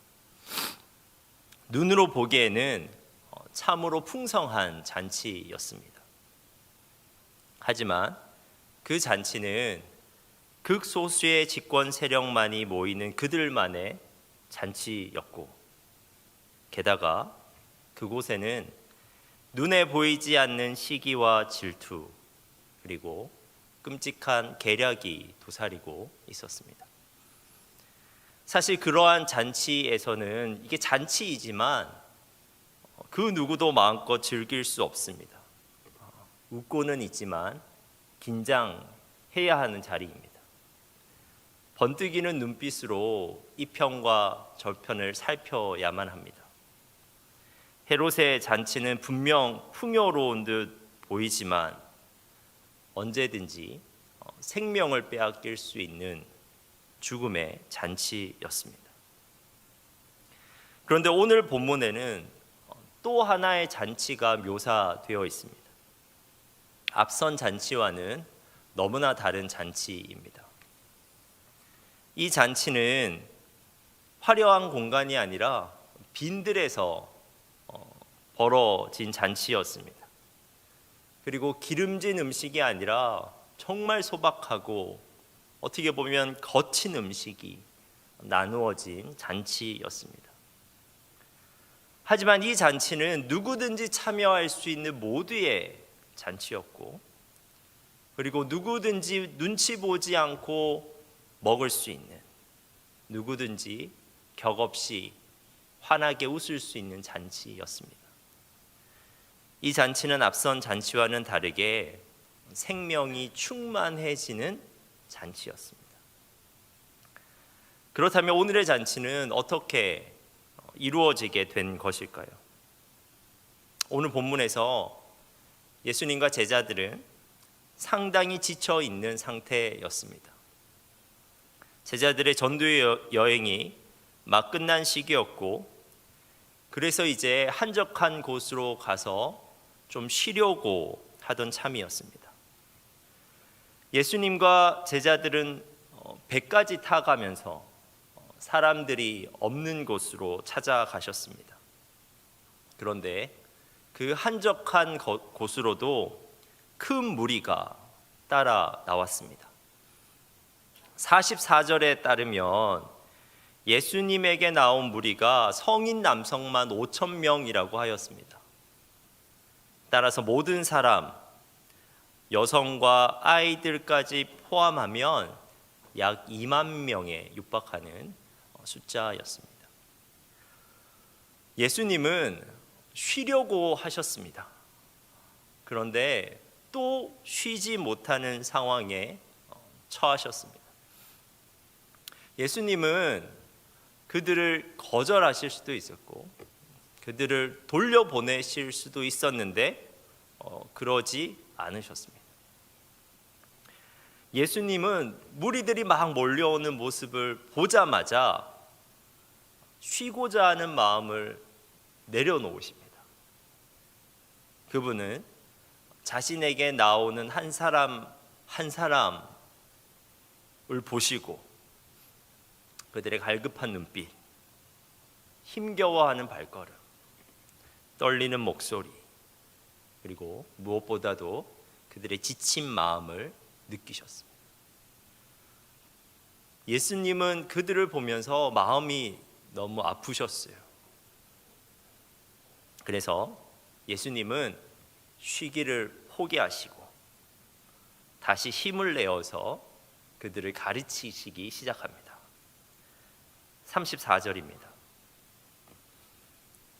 눈으로 보기에는 참으로 풍성한 잔치였습니다. 하지만 그 잔치는 극소수의 집권 세력만이 모이는 그들만의 잔치였고 게다가 그곳에는 눈에 보이지 않는 시기와 질투 그리고 끔찍한 계략이 도사리고 있었습니다. 사실 그러한 잔치에서는 이게 잔치이지만 그 누구도 마음껏 즐길 수 없습니다. 웃고는 있지만 긴장해야 하는 자리입니다. 번뜩이는 눈빛으로 이 편과 저 편을 살펴야만 합니다. 헤롯의 잔치는 분명 풍요로운 듯 보이지만 언제든지 생명을 빼앗길 수 있는 죽음의 잔치였습니다. 그런데 오늘 본문에는 또 하나의 잔치가 묘사되어 있습니다. 앞선 잔치와는 너무나 다른 잔치입니다. 이 잔치는 화려한 공간이 아니라 빈들에서 벌어진 잔치였습니다. 그리고 기름진 음식이 아니라 정말 소박하고 어떻게 보면 거친 음식이 나누어진 잔치였습니다. 하지만 이 잔치는 누구든지 참여할 수 있는 모두의 잔치였고 그리고 누구든지 눈치 보지 않고 먹을 수 있는 누구든지 격없이 환하게 웃을 수 있는 잔치였습니다. 이 잔치는 앞선 잔치와는 다르게 생명이 충만해지는 잔치였습니다. 그렇다면 오늘의 잔치는 어떻게 이루어지게 된 것일까요? 오늘 본문에서 예수님과 제자들은 상당히 지쳐 있는 상태였습니다. 제자들의 전도의 여행이 막 끝난 시기였고 그래서 이제 한적한 곳으로 가서 좀 쉬려고 하던 참이었습니다. 예수님과 제자들은 배까지 타가면서 사람들이 없는 곳으로 찾아가셨습니다. 그런데 그 한적한 곳으로도 큰 무리가 따라 나왔습니다. 44절에 따르면 예수님에게 나온 무리가 성인 남성만 5천 명이라고 하였습니다. 따라서 모든 사람, 여성과 아이들까지 포함하면 약 2만 명에 육박하는 숫자였습니다. 예수님은 쉬려고 하셨습니다. 그런데 또 쉬지 못하는 상황에 처하셨습니다. 예수님은 그들을 거절하실 수도 있었고 그들을 돌려보내실 수도 있었는데 그러지 않으셨습니다. 예수님은 무리들이 막 몰려오는 모습을 보자마자 쉬고자 하는 마음을 내려놓으십니다. 그분은 자신에게 나오는 한 사람 한 사람을 보시고 그들의 갈급한 눈빛, 힘겨워하는 발걸음, 떨리는 목소리, 그리고 무엇보다도 그들의 지친 마음을 느끼셨습니다. 예수님은 그들을 보면서 마음이 너무 아프셨어요. 그래서 예수님은 쉬기를 포기하시고 다시 힘을 내어서 그들을 가르치시기 시작합니다. 34절입니다.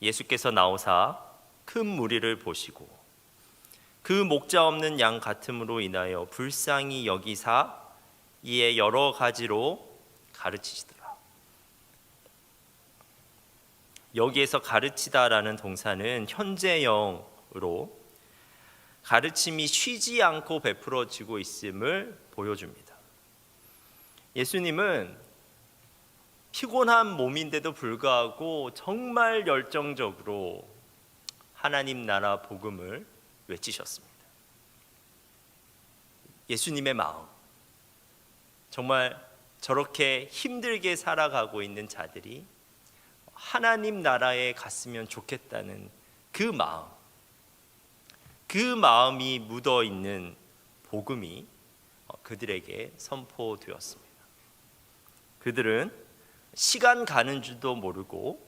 예수께서 나오사 큰 무리를 보시고 그 목자 없는 양 같음으로 인하여 불쌍히 여기사 이에 여러 가지로 가르치시더라. 여기에서 가르치다라는 동사는 현재형으로 가르침이 쉬지 않고 베풀어지고 있음을 보여줍니다. 예수님은 피곤한 몸인데도 불구하고 정말 열정적으로 하나님 나라 복음을 외치셨습니다. 예수님의 마음, 정말 저렇게 힘들게 살아가고 있는 자들이 하나님 나라에 갔으면 좋겠다는 그 마음이 묻어 있는 복음이 그들에게 선포되었습니다. 그들은 시간 가는 줄도 모르고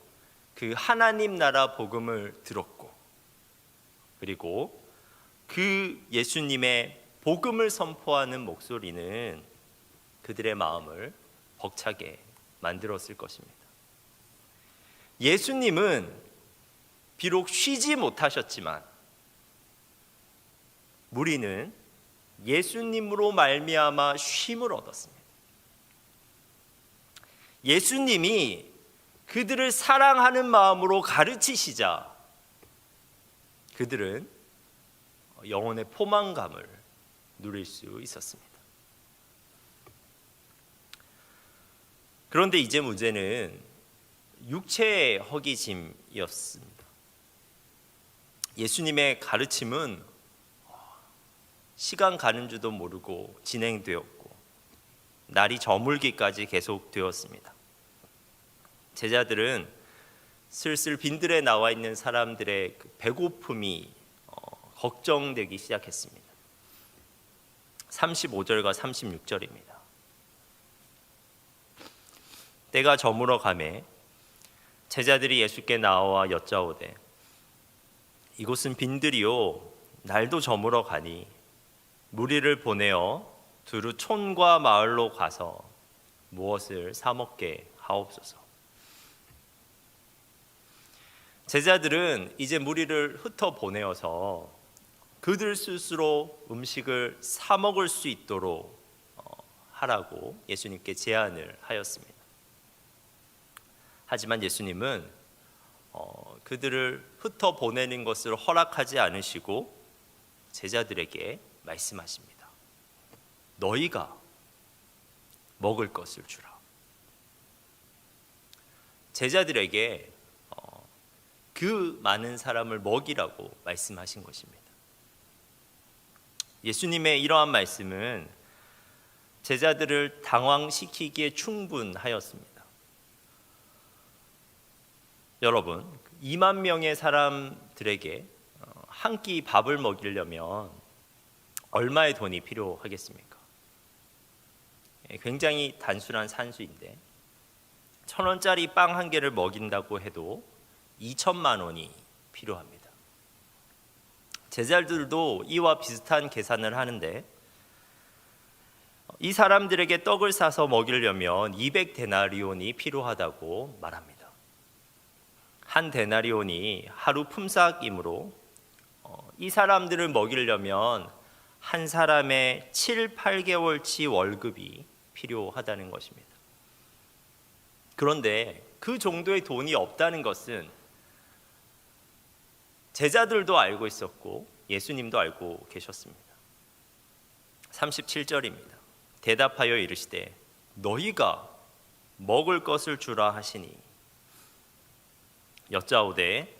그 하나님 나라 복음을 들었고, 그리고 그 예수님의 복음을 선포하는 목소리는 그들의 마음을 벅차게 만들었을 것입니다. 예수님은 비록 쉬지 못하셨지만 무리는 예수님으로 말미암아 쉼을 얻었습니다. 예수님이 그들을 사랑하는 마음으로 가르치시자 그들은 영혼의 포만감을 누릴 수 있었습니다. 그런데 이제 문제는 육체의 허기짐이었습니다. 예수님의 가르침은 시간 가는 줄도 모르고 진행되었고 날이 저물기까지 계속되었습니다. 제자들은 슬슬 빈들에 나와 있는 사람들의 배고픔이 걱정되기 시작했습니다. 35절과 36절입니다. 때가 저물어 가매 제자들이 예수께 나와 여짜오되 이곳은 빈들이요 날도 저물어 가니 무리를 보내어 두루 촌과 마을로 가서 무엇을 사 먹게 하옵소서. 제자들은 이제 무리를 흩어 보내어서 그들 스스로 음식을 사 먹을 수 있도록 하라고 예수님께 제안을 하였습니다. 하지만 예수님은 그들을 흩어 보내는 것을 허락하지 않으시고 제자들에게 말씀하십니다. 너희가 먹을 것을 주라. 제자들에게 그 많은 사람을 먹이라고 말씀하신 것입니다. 예수님의 이러한 말씀은 제자들을 당황시키기에 충분하였습니다. 여러분, 2만 명의 사람들에게 한 끼 밥을 먹이려면 얼마의 돈이 필요하겠습니까? 굉장히 단순한 산수인데 1,000원짜리 빵 한 개를 먹인다고 해도 2천만 원이 필요합니다. 제자들도 이와 비슷한 계산을 하는데 이 사람들에게 떡을 사서 먹이려면 200데나리온이 필요하다고 말합니다. 한 데나리온이 하루 품삯이므로 이 사람들을 먹이려면 한 사람의 7, 8개월치 월급이 필요하다는 것입니다. 그런데 그 정도의 돈이 없다는 것은 제자들도 알고 있었고 예수님도 알고 계셨습니다. 37절입니다. 대답하여 이르시되 너희가 먹을 것을 주라 하시니 여짜오되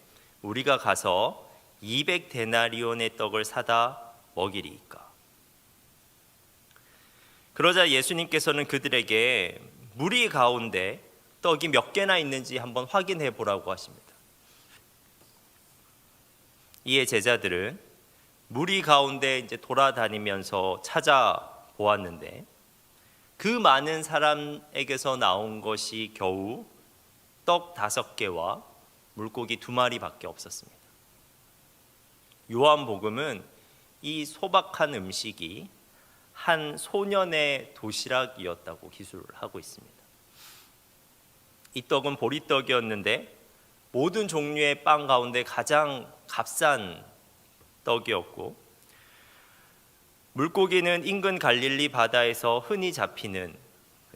우리가 가서 200데나리온의 떡을 사다 먹이리이까. 그러자 예수님께서는 그들에게 무리 가운데 떡이 몇 개나 있는지 한번 확인해 보라고 하십니다. 이에 제자들은 무리 가운데 이제 돌아다니면서 찾아보았는데 그 많은 사람에게서 나온 것이 겨우 떡 5개와 물고기 2마리밖에 없었습니다. 요한복음은 이 소박한 음식이 한 소년의 도시락이었다고 기술을 하고 있습니다. 이 떡은 보리떡이었는데 모든 종류의 빵 가운데 가장 값싼 떡이었고 물고기는 인근 갈릴리 바다에서 흔히 잡히는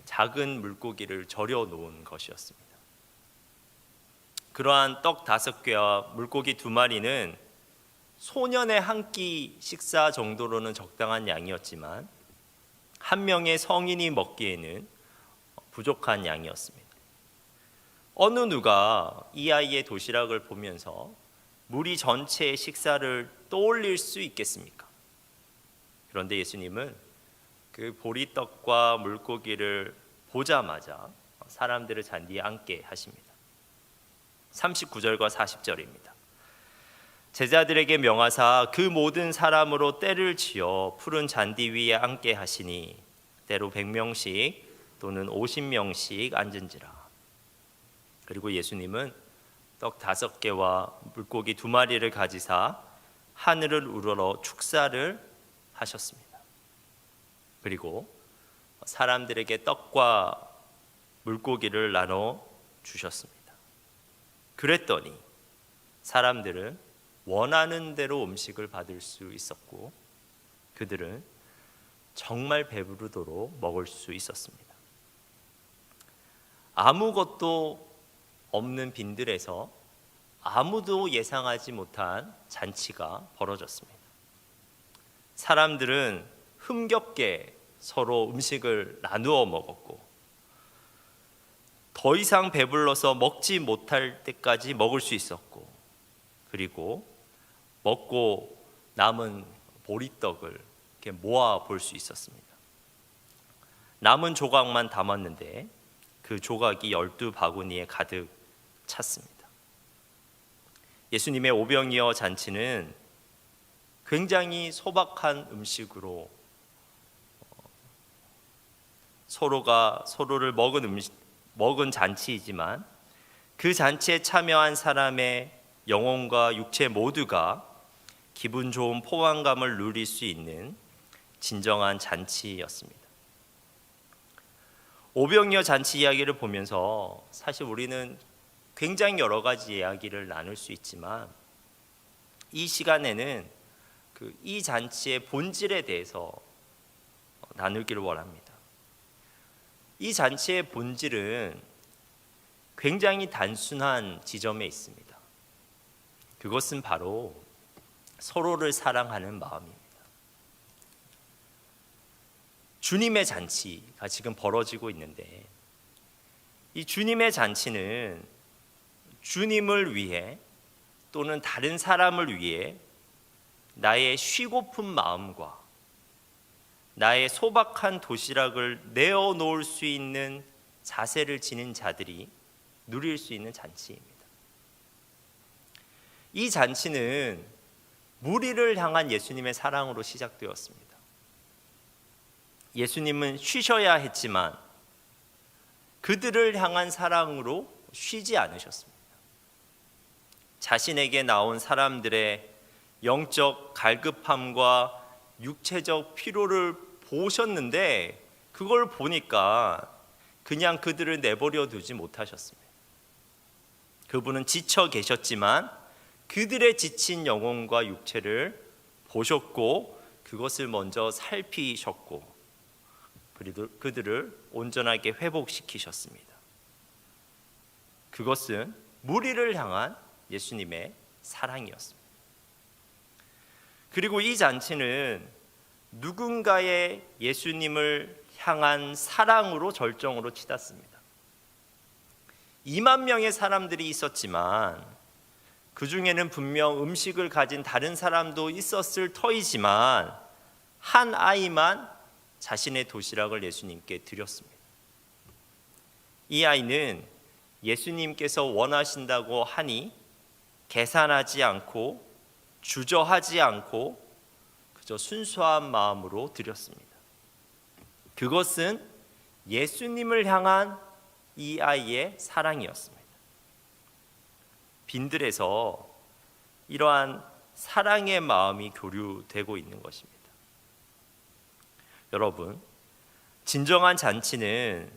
작은 물고기를 절여 놓은 것이었습니다. 그러한 떡 5개와 물고기 2마리는 소년의 한 끼 식사 정도로는 적당한 양이었지만 한 명의 성인이 먹기에는 부족한 양이었습니다. 어느 누가 이 아이의 도시락을 보면서 무리 전체의 식사를 떠올릴 수 있겠습니까? 그런데 예수님은 그 보리떡과 물고기를 보자마자 사람들을 잔디에 앉게 하십니다. 39절과 40절입니다. 제자들에게 명하사 그 모든 사람으로 떼를 지어 푸른 잔디 위에 앉게 하시니 때로 100명씩 또는 50명씩 앉은지라. 그리고 예수님은 떡 5개와 물고기 2마리를 가지사 하늘을 우러러 축사를 하셨습니다. 그리고 사람들에게 떡과 물고기를 나눠 주셨습니다. 그랬더니 사람들은 원하는 대로 음식을 받을 수 있었고 그들은 정말 배부르도록 먹을 수 있었습니다. 아무것도 없는 빈들에서 아무도 예상하지 못한 잔치가 벌어졌습니다. 사람들은 흥겹게 서로 음식을 나누어 먹었고 더 이상 배불러서 먹지 못할 때까지 먹을 수 있었고 그리고 먹고 남은 보리떡을 이렇게 모아 볼 수 있었습니다. 남은 조각만 담았는데 그 조각이 12바구니에 가득 찼습니다. 예수님의 오병이어 잔치는 굉장히 소박한 음식으로 서로가 서로를 먹은 잔치이지만 그 잔치에 참여한 사람의 영혼과 육체 모두가 기분 좋은 포만감을 누릴 수 있는 진정한 잔치였습니다. 오병이어 잔치 이야기를 보면서 사실 우리는 굉장히 여러 가지 이야기를 나눌 수 있지만 이 시간에는 이 잔치의 본질에 대해서 나누기를 원합니다. 이 잔치의 본질은 굉장히 단순한 지점에 있습니다. 그것은 바로 서로를 사랑하는 마음입니다. 주님의 잔치가 지금 벌어지고 있는데 이 주님의 잔치는 주님을 위해 또는 다른 사람을 위해 나의 쉬고픈 마음과 나의 소박한 도시락을 내어놓을 수 있는 자세를 지닌 자들이 누릴 수 있는 잔치입니다. 이 잔치는 무리를 향한 예수님의 사랑으로 시작되었습니다. 예수님은 쉬셔야 했지만 그들을 향한 사랑으로 쉬지 않으셨습니다. 자신에게 나온 사람들의 영적 갈급함과 육체적 피로를 보셨는데 그걸 보니까 그냥 그들을 내버려 두지 못하셨습니다. 그분은 지쳐 계셨지만 그들의 지친 영혼과 육체를 보셨고 그것을 먼저 살피셨고 그들을 온전하게 회복시키셨습니다. 그것은 무리를 향한 예수님의 사랑이었습니다. 그리고 이 잔치는 누군가의 예수님을 향한 사랑으로 절정으로 치닫습니다. 2만 명의 사람들이 있었지만 그 중에는 분명 음식을 가진 다른 사람도 있었을 터이지만 한 아이만 자신의 도시락을 예수님께 드렸습니다. 이 아이는 예수님께서 원하신다고 하니 계산하지 않고 주저하지 않고 그저 순수한 마음으로 드렸습니다. 그것은 예수님을 향한 이 아이의 사랑이었습니다. 빈들에서 이러한 사랑의 마음이 교류되고 있는 것입니다. 여러분, 진정한 잔치는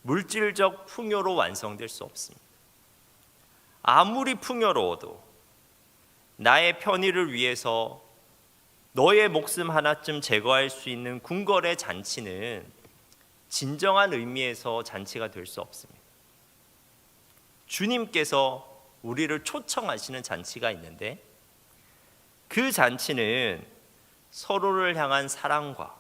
물질적 풍요로 완성될 수 없습니다. 아무리 풍요로워도 나의 편의를 위해서 너의 목숨 하나쯤 제거할 수 있는 궁궐의 잔치는 진정한 의미에서 잔치가 될 수 없습니다. 주님께서 우리를 초청하시는 잔치가 있는데 그 잔치는 서로를 향한 사랑과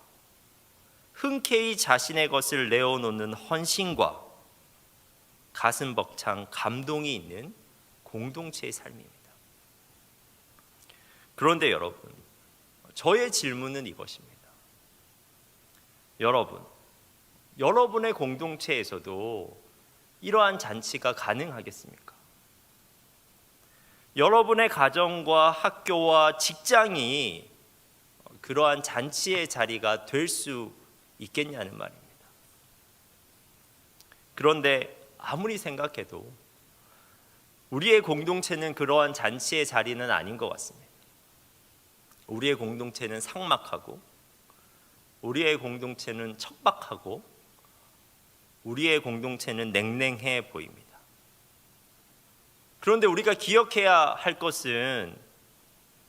흔쾌히 자신의 것을 내어놓는 헌신과 가슴 벅찬 감동이 있는 공동체의 삶입니다. 그런데 여러분, 저의 질문은 이것입니다. 여러분의 공동체에서도 이러한 잔치가 가능하겠습니까? 여러분의 가정과 학교와 직장이 그러한 잔치의 자리가 될 수 있겠냐는 말입니다. 그런데 아무리 생각해도 우리의 공동체는 그러한 잔치의 자리는 아닌 것 같습니다. 우리의 공동체는 삭막하고 우리의 공동체는 척박하고 우리의 공동체는 냉랭해 보입니다. 그런데 우리가 기억해야 할 것은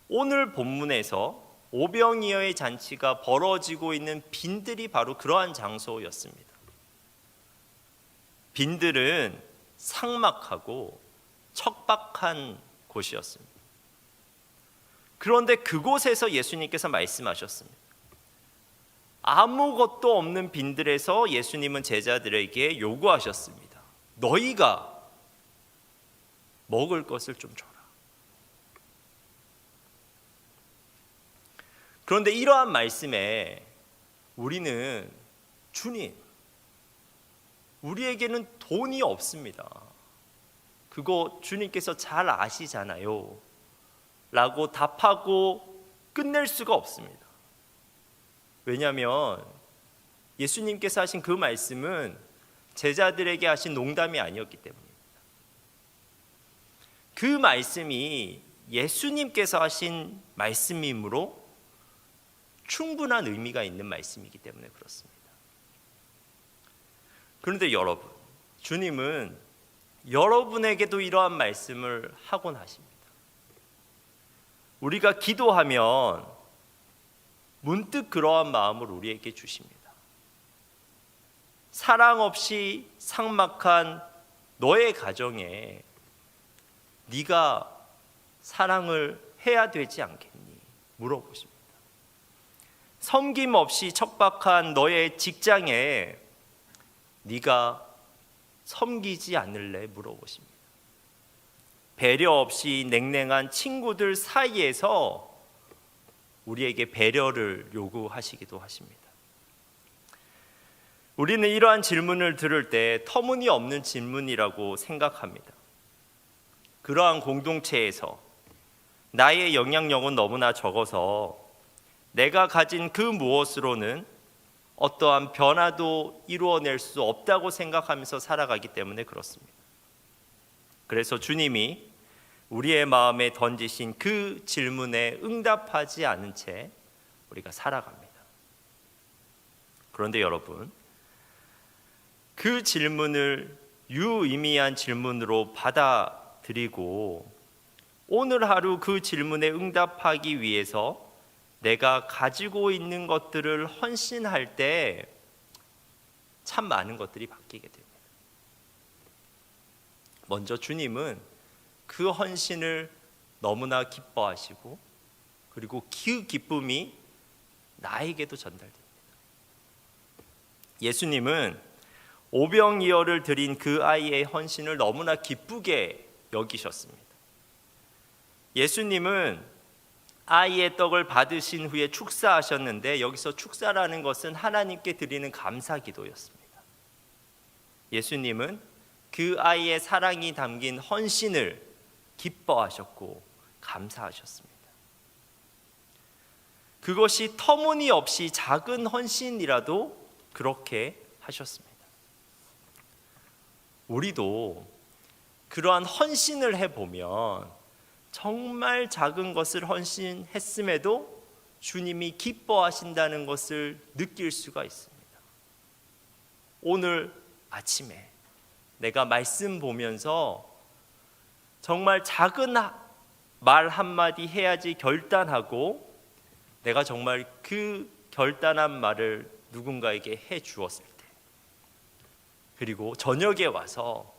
오늘 본문에서 오병이어의 잔치가 벌어지고 있는 빈들이 바로 그러한 장소였습니다. 빈들은 삭막하고 척박한 곳이었습니다. 그런데 그곳에서 예수님께서 말씀하셨습니다. 아무것도 없는 빈들에서 예수님은 제자들에게 요구하셨습니다. 너희가 먹을 것을 좀 줘라. 그런데 이러한 말씀에 우리는 주님, 우리에게는 돈이 없습니다. 그거 주님께서 잘 아시잖아요. 라고 답하고 끝낼 수가 없습니다. 왜냐하면 예수님께서 하신 그 말씀은 제자들에게 하신 농담이 아니었기 때문입니다. 그 말씀이 예수님께서 하신 말씀이므로 충분한 의미가 있는 말씀이기 때문에 그렇습니다. 그런데 여러분, 주님은 여러분에게도 이러한 말씀을 하곤 하십니다. 우리가 기도하면 문득 그러한 마음을 우리에게 주십니다. 사랑 없이 삭막한 너의 가정에 네가 사랑을 해야 되지 않겠니? 물어보십니다. 섬김 없이 척박한 너의 직장에 네가 섬기지 않을래? 물어보십니다. 배려 없이 냉랭한 친구들 사이에서 우리에게 배려를 요구하시기도 하십니다. 우리는 이러한 질문을 들을 때 터무니없는 질문이라고 생각합니다. 그러한 공동체에서 나의 영향력은 너무나 적어서 내가 가진 그 무엇으로는 어떠한 변화도 이루어낼 수 없다고 생각하면서 살아가기 때문에 그렇습니다. 그래서 주님이 우리의 마음에 던지신 그 질문에 응답하지 않은 채 우리가 살아갑니다. 그런데 여러분, 그 질문을 유의미한 질문으로 받아들이고 오늘 하루 그 질문에 응답하기 위해서 내가 가지고 있는 것들을 헌신할 때 참 많은 것들이 바뀌게 됩니다. 먼저 주님은 그 헌신을 너무나 기뻐하시고 그리고 그 기쁨이 나에게도 전달됩니다. 예수님은 오병이어를 드린 그 아이의 헌신을 너무나 기쁘게 여기셨습니다. 예수님은 아이의 떡을 받으신 후에 축사하셨는데 여기서 축사라는 것은 하나님께 드리는 감사기도였습니다. 예수님은 그 아이의 사랑이 담긴 헌신을 기뻐하셨고 감사하셨습니다. 그것이 터무니없이 작은 헌신이라도 그렇게 하셨습니다. 우리도 그러한 헌신을 해보면 정말 작은 것을 헌신했음에도 주님이 기뻐하신다는 것을 느낄 수가 있습니다. 오늘 아침에 내가 말씀 보면서 정말 작은 말 한마디 해야지 결단하고 내가 정말 그 결단한 말을 누군가에게 해 주었을 때, 그리고 저녁에 와서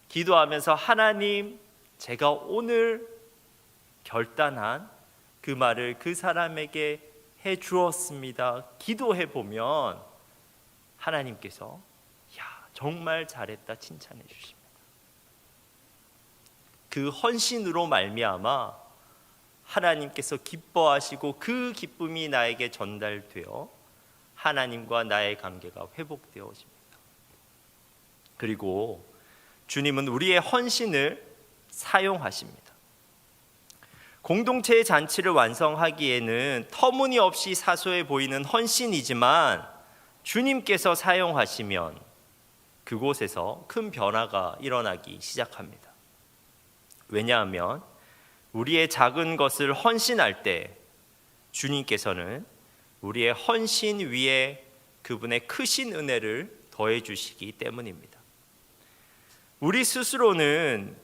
기도하면서 하나님, 제가 오늘 결단한 그 말을 그 사람에게 해 주었습니다. 기도해 보면 하나님께서 야, 정말 잘했다 칭찬해 주십니다. 그 헌신으로 말미암아 하나님께서 기뻐하시고 그 기쁨이 나에게 전달되어 하나님과 나의 관계가 회복되어집니다. 그리고 주님은 우리의 헌신을 사용하십니다. 공동체의 잔치를 완성하기에는 터무니없이 사소해 보이는 헌신이지만 주님께서 사용하시면 그곳에서 큰 변화가 일어나기 시작합니다. 왜냐하면 우리의 작은 것을 헌신할 때 주님께서는 우리의 헌신 위에 그분의 크신 은혜를 더해 주시기 때문입니다. 우리 스스로는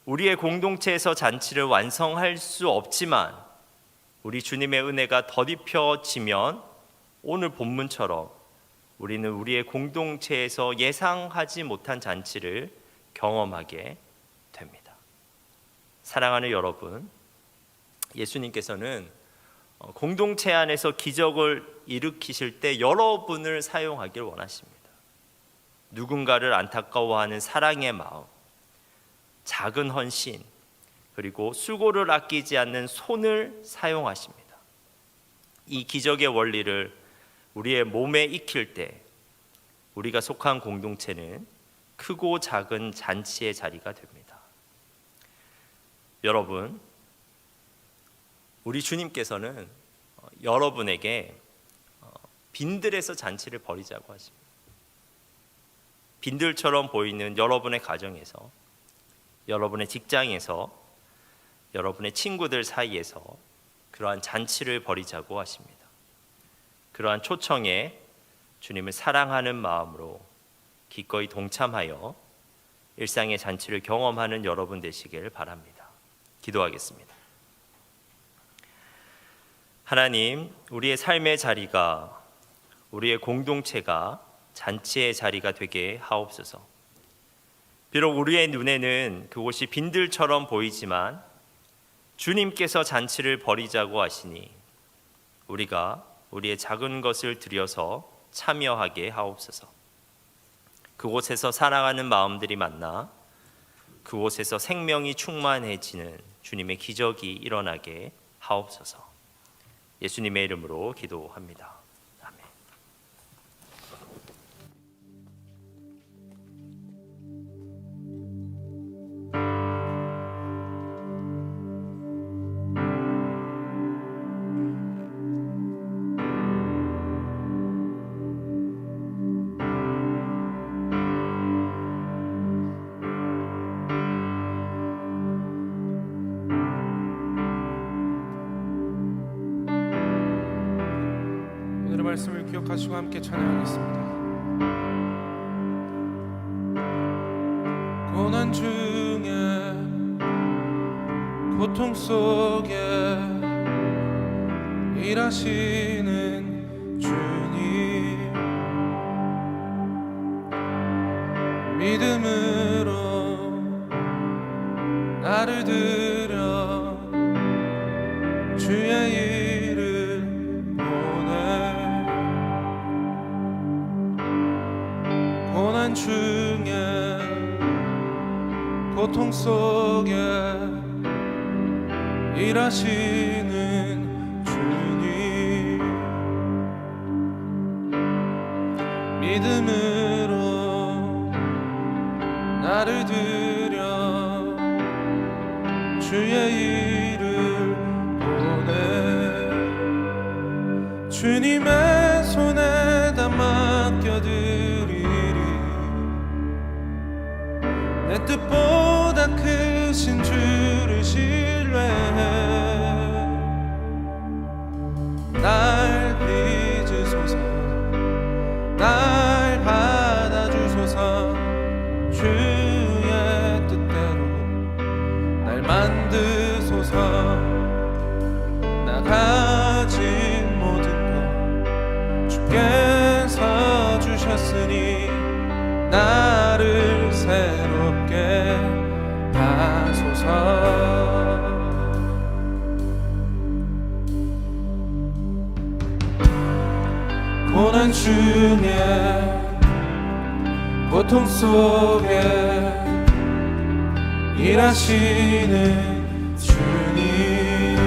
우리의 공동체에서 잔치를 완성할 수 없지만 우리 주님의 은혜가 덧입혀지면 오늘 본문처럼 우리는 우리의 공동체에서 예상하지 못한 잔치를 경험하게 됩니다. 사랑하는 여러분, 예수님께서는 공동체 안에서 기적을 일으키실 때 여러분을 사용하길 원하십니다. 누군가를 안타까워하는 사랑의 마음, 작은 헌신, 그리고 수고를 아끼지 않는 손을 사용하십니다. 이 기적의 원리를 우리의 몸에 익힐 때 우리가 속한 공동체는 크고 작은 잔치의 자리가 됩니다. 여러분, 우리 주님께서는 여러분에게 빈들에서 잔치를 벌이자고 하십니다. 빈들처럼 보이는 여러분의 가정에서, 여러분의 직장에서, 여러분의 친구들 사이에서 그러한 잔치를 벌이자고 하십니다. 그러한 초청에 주님을 사랑하는 마음으로 기꺼이 동참하여 일상의 잔치를 경험하는 여러분 되시길 바랍니다. 기도하겠습니다. 하나님, 우리의 삶의 자리가, 우리의 공동체가 잔치의 자리가 되게 하옵소서. 비록 우리의 눈에는 그곳이 빈들처럼 보이지만 주님께서 잔치를 벌이자고 하시니 우리가 우리의 작은 것을 들여서 참여하게 하옵소서. 그곳에서 사랑하는 마음들이 만나 그곳에서 생명이 충만해지는 주님의 기적이 일어나게 하옵소서. 예수님의 이름으로 기도합니다. 아멘. 오늘의 말씀을 기억하시고 함께 찬양하겠습니다. 고난 중에 고통 속에 일하시는 주님, 믿음으로 나를 들여 주의 일을 보내. 고난 중에 고통 속에 일하시는 주님, 믿음으로 나를 들여 주의 일을 보내. 주님의 손에다 맡겨드리리. 내 뜻보다 크신 주를 신뢰해. 날 빚으소서, 날 받아주소서. 주의 뜻대로 날 만드소서. 나 가진 모든 것 주께서 주셨으니 나를 새롭게 하소서. 고난 중에 고통 속에 일하시는 주님,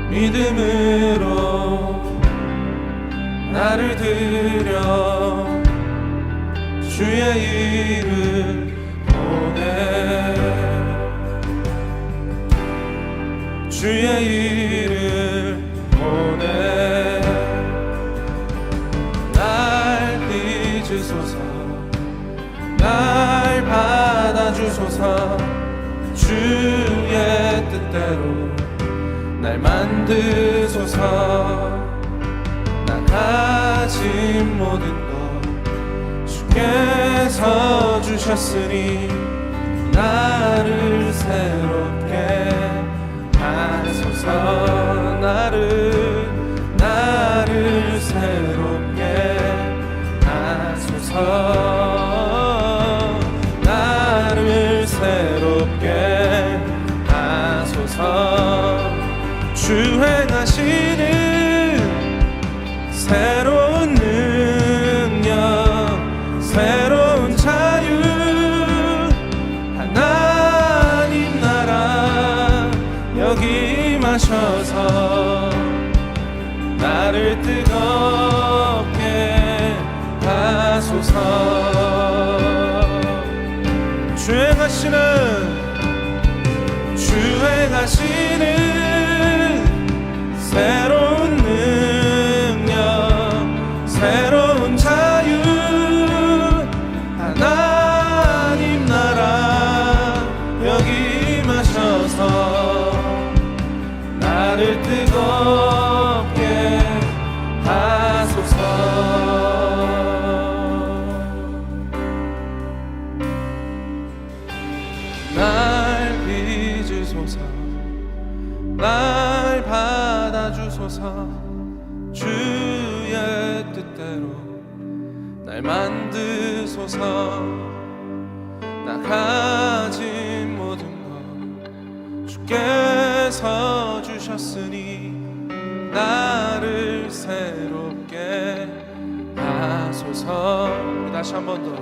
믿음으로 나를 들여 주의 일을 보내. 주의 일을 보내. 날 빚으소서, 날 받아주소서. 주의 뜻대로 날 만드소서. 나 가진 모든 것 주께서 주셨으니 나를 새롭게 하소서. 나를 새롭게 하소서. 나를 새롭게 하소서. 주 행하시는 새로운 능력, 새로운 자유, 하나님 나라 여기 마셔서 나를 뜨겁게 하소서. 주행하시는 새로운 능력, 새로운 자유, 하나님 나라 여기 마셔서 나를 뜨겁게 하소서. 날 빚으소서, 날 받아주소서. 주의 뜻대로 날 만드소서. 나 가진 모든 것 주께서 주셨으니 나를 새롭게 하소서. 우리 다시 한 번 더.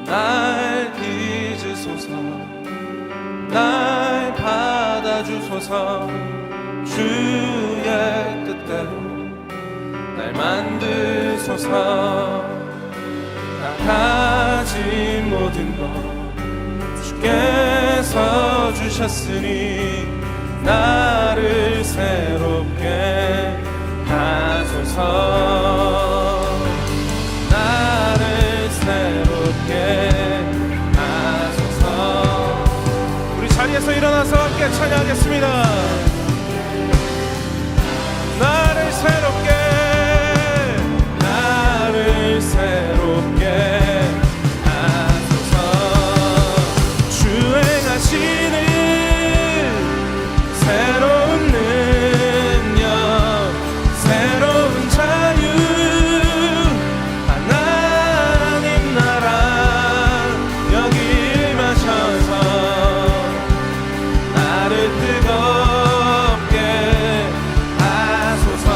날 빚으소서, 날 받아주소서. 주의 뜻대로 날 만드소서. 나 가진 모든 것 주께서 주셨으니 나를 새롭게 하소서. 나를 새롭게 하소서. 우리 자리에서 일어나서 함께 찬양하겠습니다. 나를 새롭게 하소서. 주행하시는 새로운 능력, 새로운 자유, 하나님 나라 여기 임하셔서 나를 뜨겁게 하소서.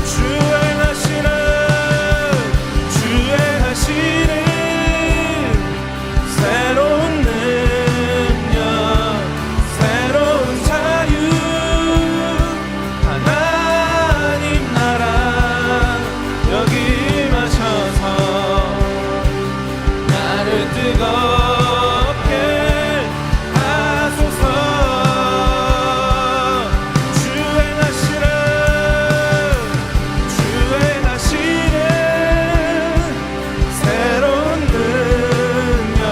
주행하시는 새로운 능력, 새로운 자유, 하나님 나라 여기 임하셔서 나를 뜨겁게 하소서. 주행하시는 새로운 능력,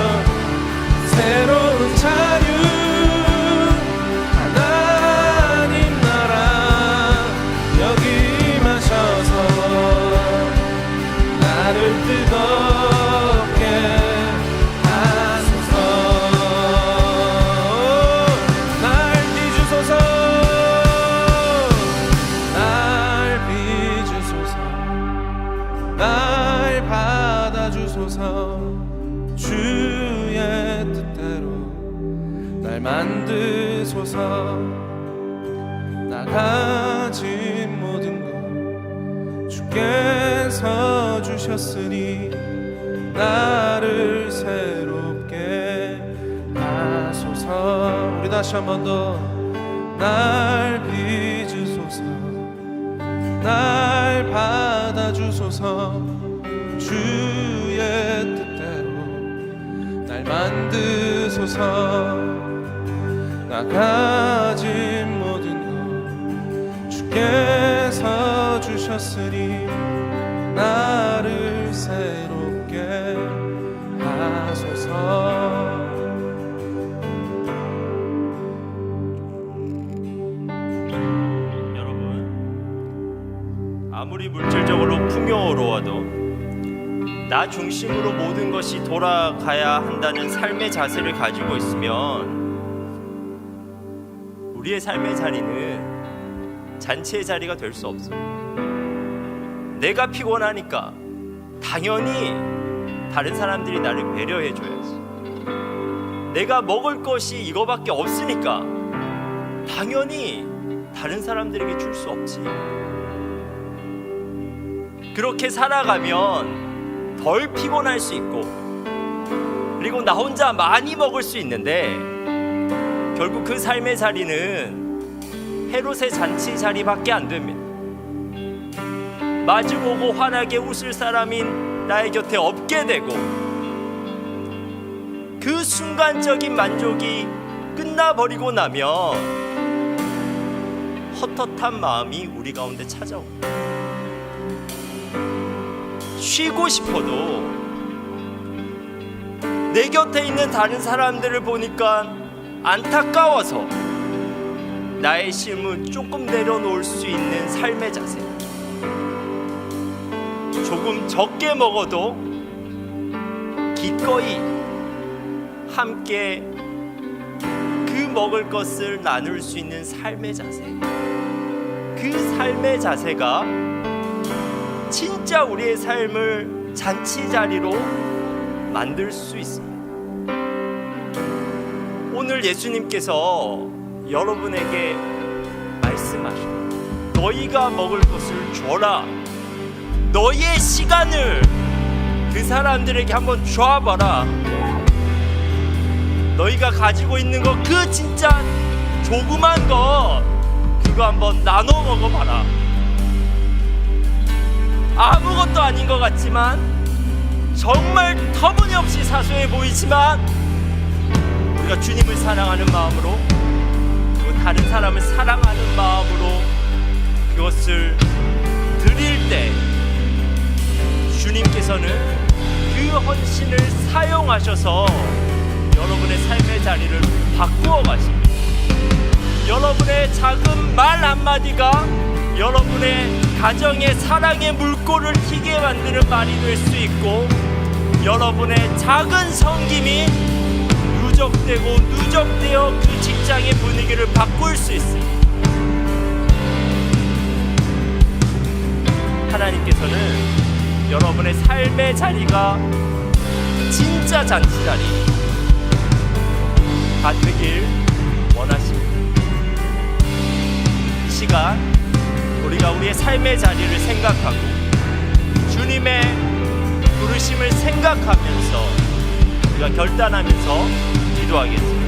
새로운 자유, 하나님 나라 여기 임하셔서 나를 뜨겁게 하소서. 날 비주소서, 날 비주소서, 날 받아주소서. 주의 뜻대로 날 만드소서. 나 가진 모든 것 주께서 주셨으니 나를 새롭게 하소서. 우리 다시 한 번 더. 날 빚으소서, 날 받아주소서. 주의 뜻대로 날 만드소서. 나 가진 모든 것 주께서 주셨으니 나를 새롭게 하소서. 여러분, 아무리 물질적으로 풍요로워도 나 중심으로 모든 것이 돌아가야 한다는 삶의 자세를 가지고 있으면 우리의 삶의 자리는 잔치의 자리가 될 수 없어. 내가 피곤하니까 당연히 다른 사람들이 나를 배려해 줘야지. 내가 먹을 것이 이거밖에 없으니까 당연히 다른 사람들에게 줄 수 없지. 그렇게 살아가면 덜 피곤할 수 있고, 그리고 나 혼자 많이 먹을 수 있는데 결국 그 삶의 자리는 헤롯의 잔치 자리밖에 안 됩니다. 마주보고 환하게 웃을 사람인 나의 곁에 없게 되고, 그 순간적인 만족이 끝나버리고 나면 헛헛한 마음이 우리 가운데 찾아옵니다. 쉬고 싶어도 내 곁에 있는 다른 사람들을 보니까 안타까워서 나의 심을 조금 내려놓을 수 있는 삶의 자세. 조금 적게 먹어도 기꺼이 함께 그 먹을 것을 나눌 수 있는 삶의 자세. 그 삶의 자세가 진짜 우리의 삶을 잔치 자리로 만들 수 있습니다. 오늘 예수님께서 여러분에게 말씀하셔. 너희가 먹을 것을 줘라. 너희의 시간을 그 사람들에게 한번 줘봐라. 너희가 가지고 있는 거, 그 진짜 조그만 거, 그거 한번 나눠 먹어봐라. 아무것도 아닌 것 같지만, 정말 터무니없이 사소해 보이지만, 우리가 주님을 사랑하는 마음으로, 그리고 다른 사람을 사랑하는 마음으로 그것을 드릴 때 주님께서는 그 헌신을 사용하셔서 여러분의 삶의 자리를 바꾸어 가십니다. 여러분의 작은 한마디가 여러분의 가정의 사랑의 물꼬를 튀게 만드는 말이 될 수 있고, 여러분의 작은 섬김이 누적되어 그 직장의 분위기를 바꿀 수 있습니다. 하나님께서는 여러분의 삶의 자리가 진짜 잔치자리 다 되길 원하십니다. 이 시간 우리가 우리의 삶의 자리를 생각하고 주님의 부르심을 생각하면서 우리가 결단하면서 기도하겠습니다.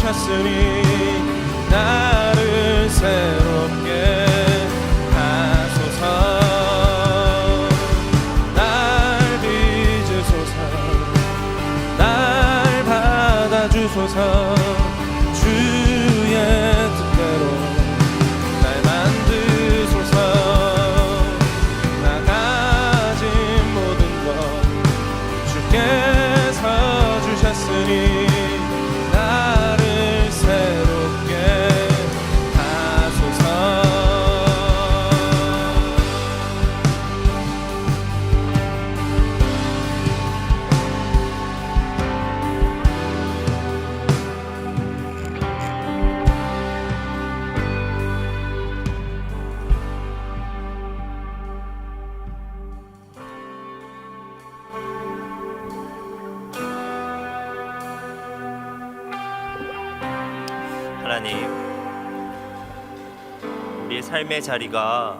주셨으니 나를 새롭게 하나님, 우리의 삶의 자리가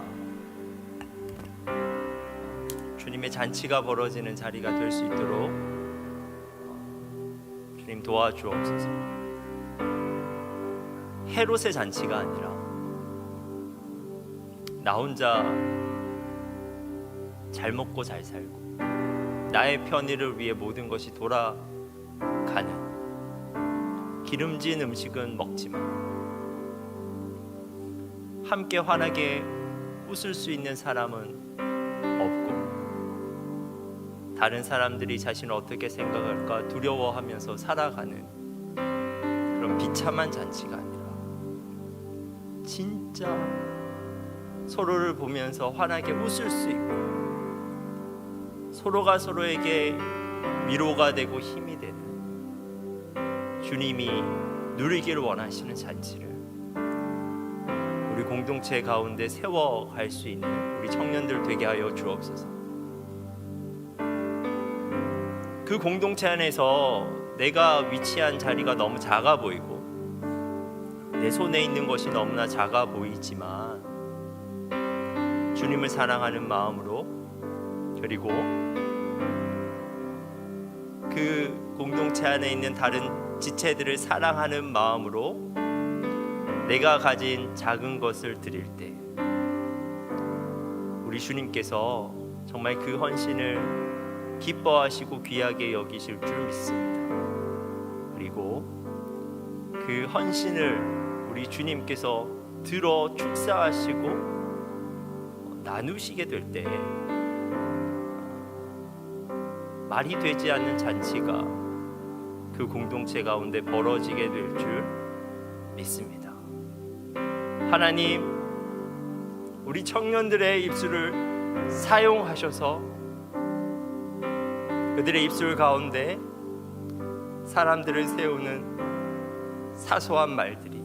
주님의 잔치가 벌어지는 자리가 될 수 있도록 주님 도와주옵소서. 헤롯의 잔치가 아니라 나 혼자 잘 먹고 잘 살고 나의 편의를 위해 모든 것이 돌아가는 기름진 음식은 먹지만 함께 환하게 웃을 수 있는 사람은 없고, 다른 사람들이 자신을 어떻게 생각할까 두려워하면서 살아가는 그런 비참한 잔치가 아니라 진짜 서로를 보면서 환하게 웃을 수 있고 서로가 서로에게 위로가 되고 힘이 되는 주님이 누리기를 원하시는 잔치를 우리 공동체 가운데 세워갈 수 있는 우리 청년들 되게 하여 주옵소서. 그 공동체 안에서 내가 위치한 자리가 너무 작아 보이고 내 손에 있는 것이 너무나 작아 보이지만 주님을 사랑하는 마음으로, 그리고 그 공동체 안에 있는 다른 지체들을 사랑하는 마음으로 내가 가진 작은 것을 드릴 때 우리 주님께서 정말 그 헌신을 기뻐하시고 귀하게 여기실 줄 믿습니다. 그리고 그 헌신을 우리 주님께서 들어 축사하시고 나누시게 될 때 말이 되지 않는 잔치가 그 공동체 가운데 벌어지게 될 줄 믿습니다. 하나님, 우리 청년들의 입술을 사용하셔서 그들의 입술 가운데 사람들을 세우는 사소한 말들이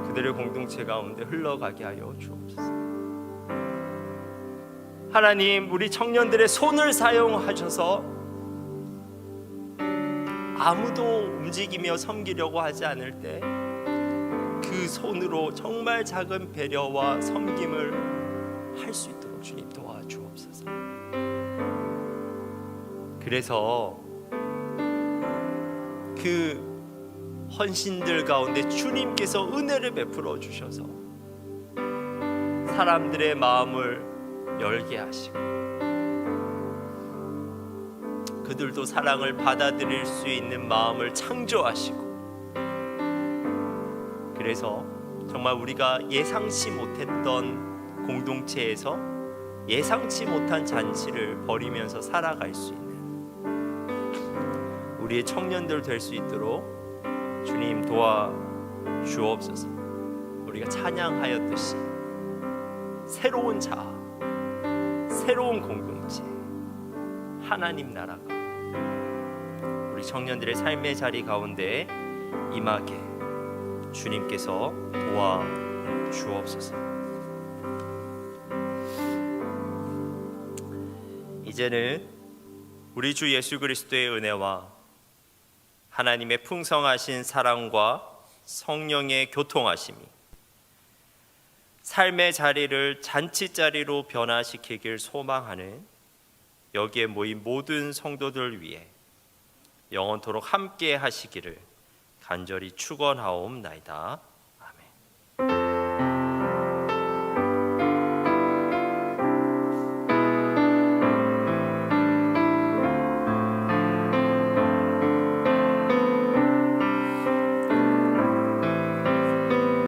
그들의 공동체 가운데 흘러가게 하여 주옵소서. 하나님, 우리 청년들의 손을 사용하셔서 아무도 움직이며 섬기려고 하지 않을 때 그 손으로 정말 작은 배려와 섬김을 할 수 있도록 주님 도와주옵소서. 그래서 그 헌신들 가운데 주님께서 은혜를 베풀어 주셔서 사람들의 마음을 열게 하시고 그들도 사랑을 받아들일 수 있는 마음을 창조하시고, 그래서 정말 우리가 예상치 못했던 공동체에서 예상치 못한 잔치를 벌이면서 살아갈 수 있는 우리의 청년들 될 수 있도록 주님 도와주옵소서. 우리가 찬양하였듯이 새로운 자아, 새로운 공동체, 하나님 나라가 우리 청년들의 삶의 자리 가운데 임하게 주님께서 도와주옵소서. 이제는 우리 주 예수 그리스도의 은혜와 하나님의 풍성하신 사랑과 성령의 교통하심이 삶의 자리를 잔치자리로 변화시키길 소망하는 여기에 모인 모든 성도들 위해 영원토록 함께 하시기를 간절히 축원하옵나이다.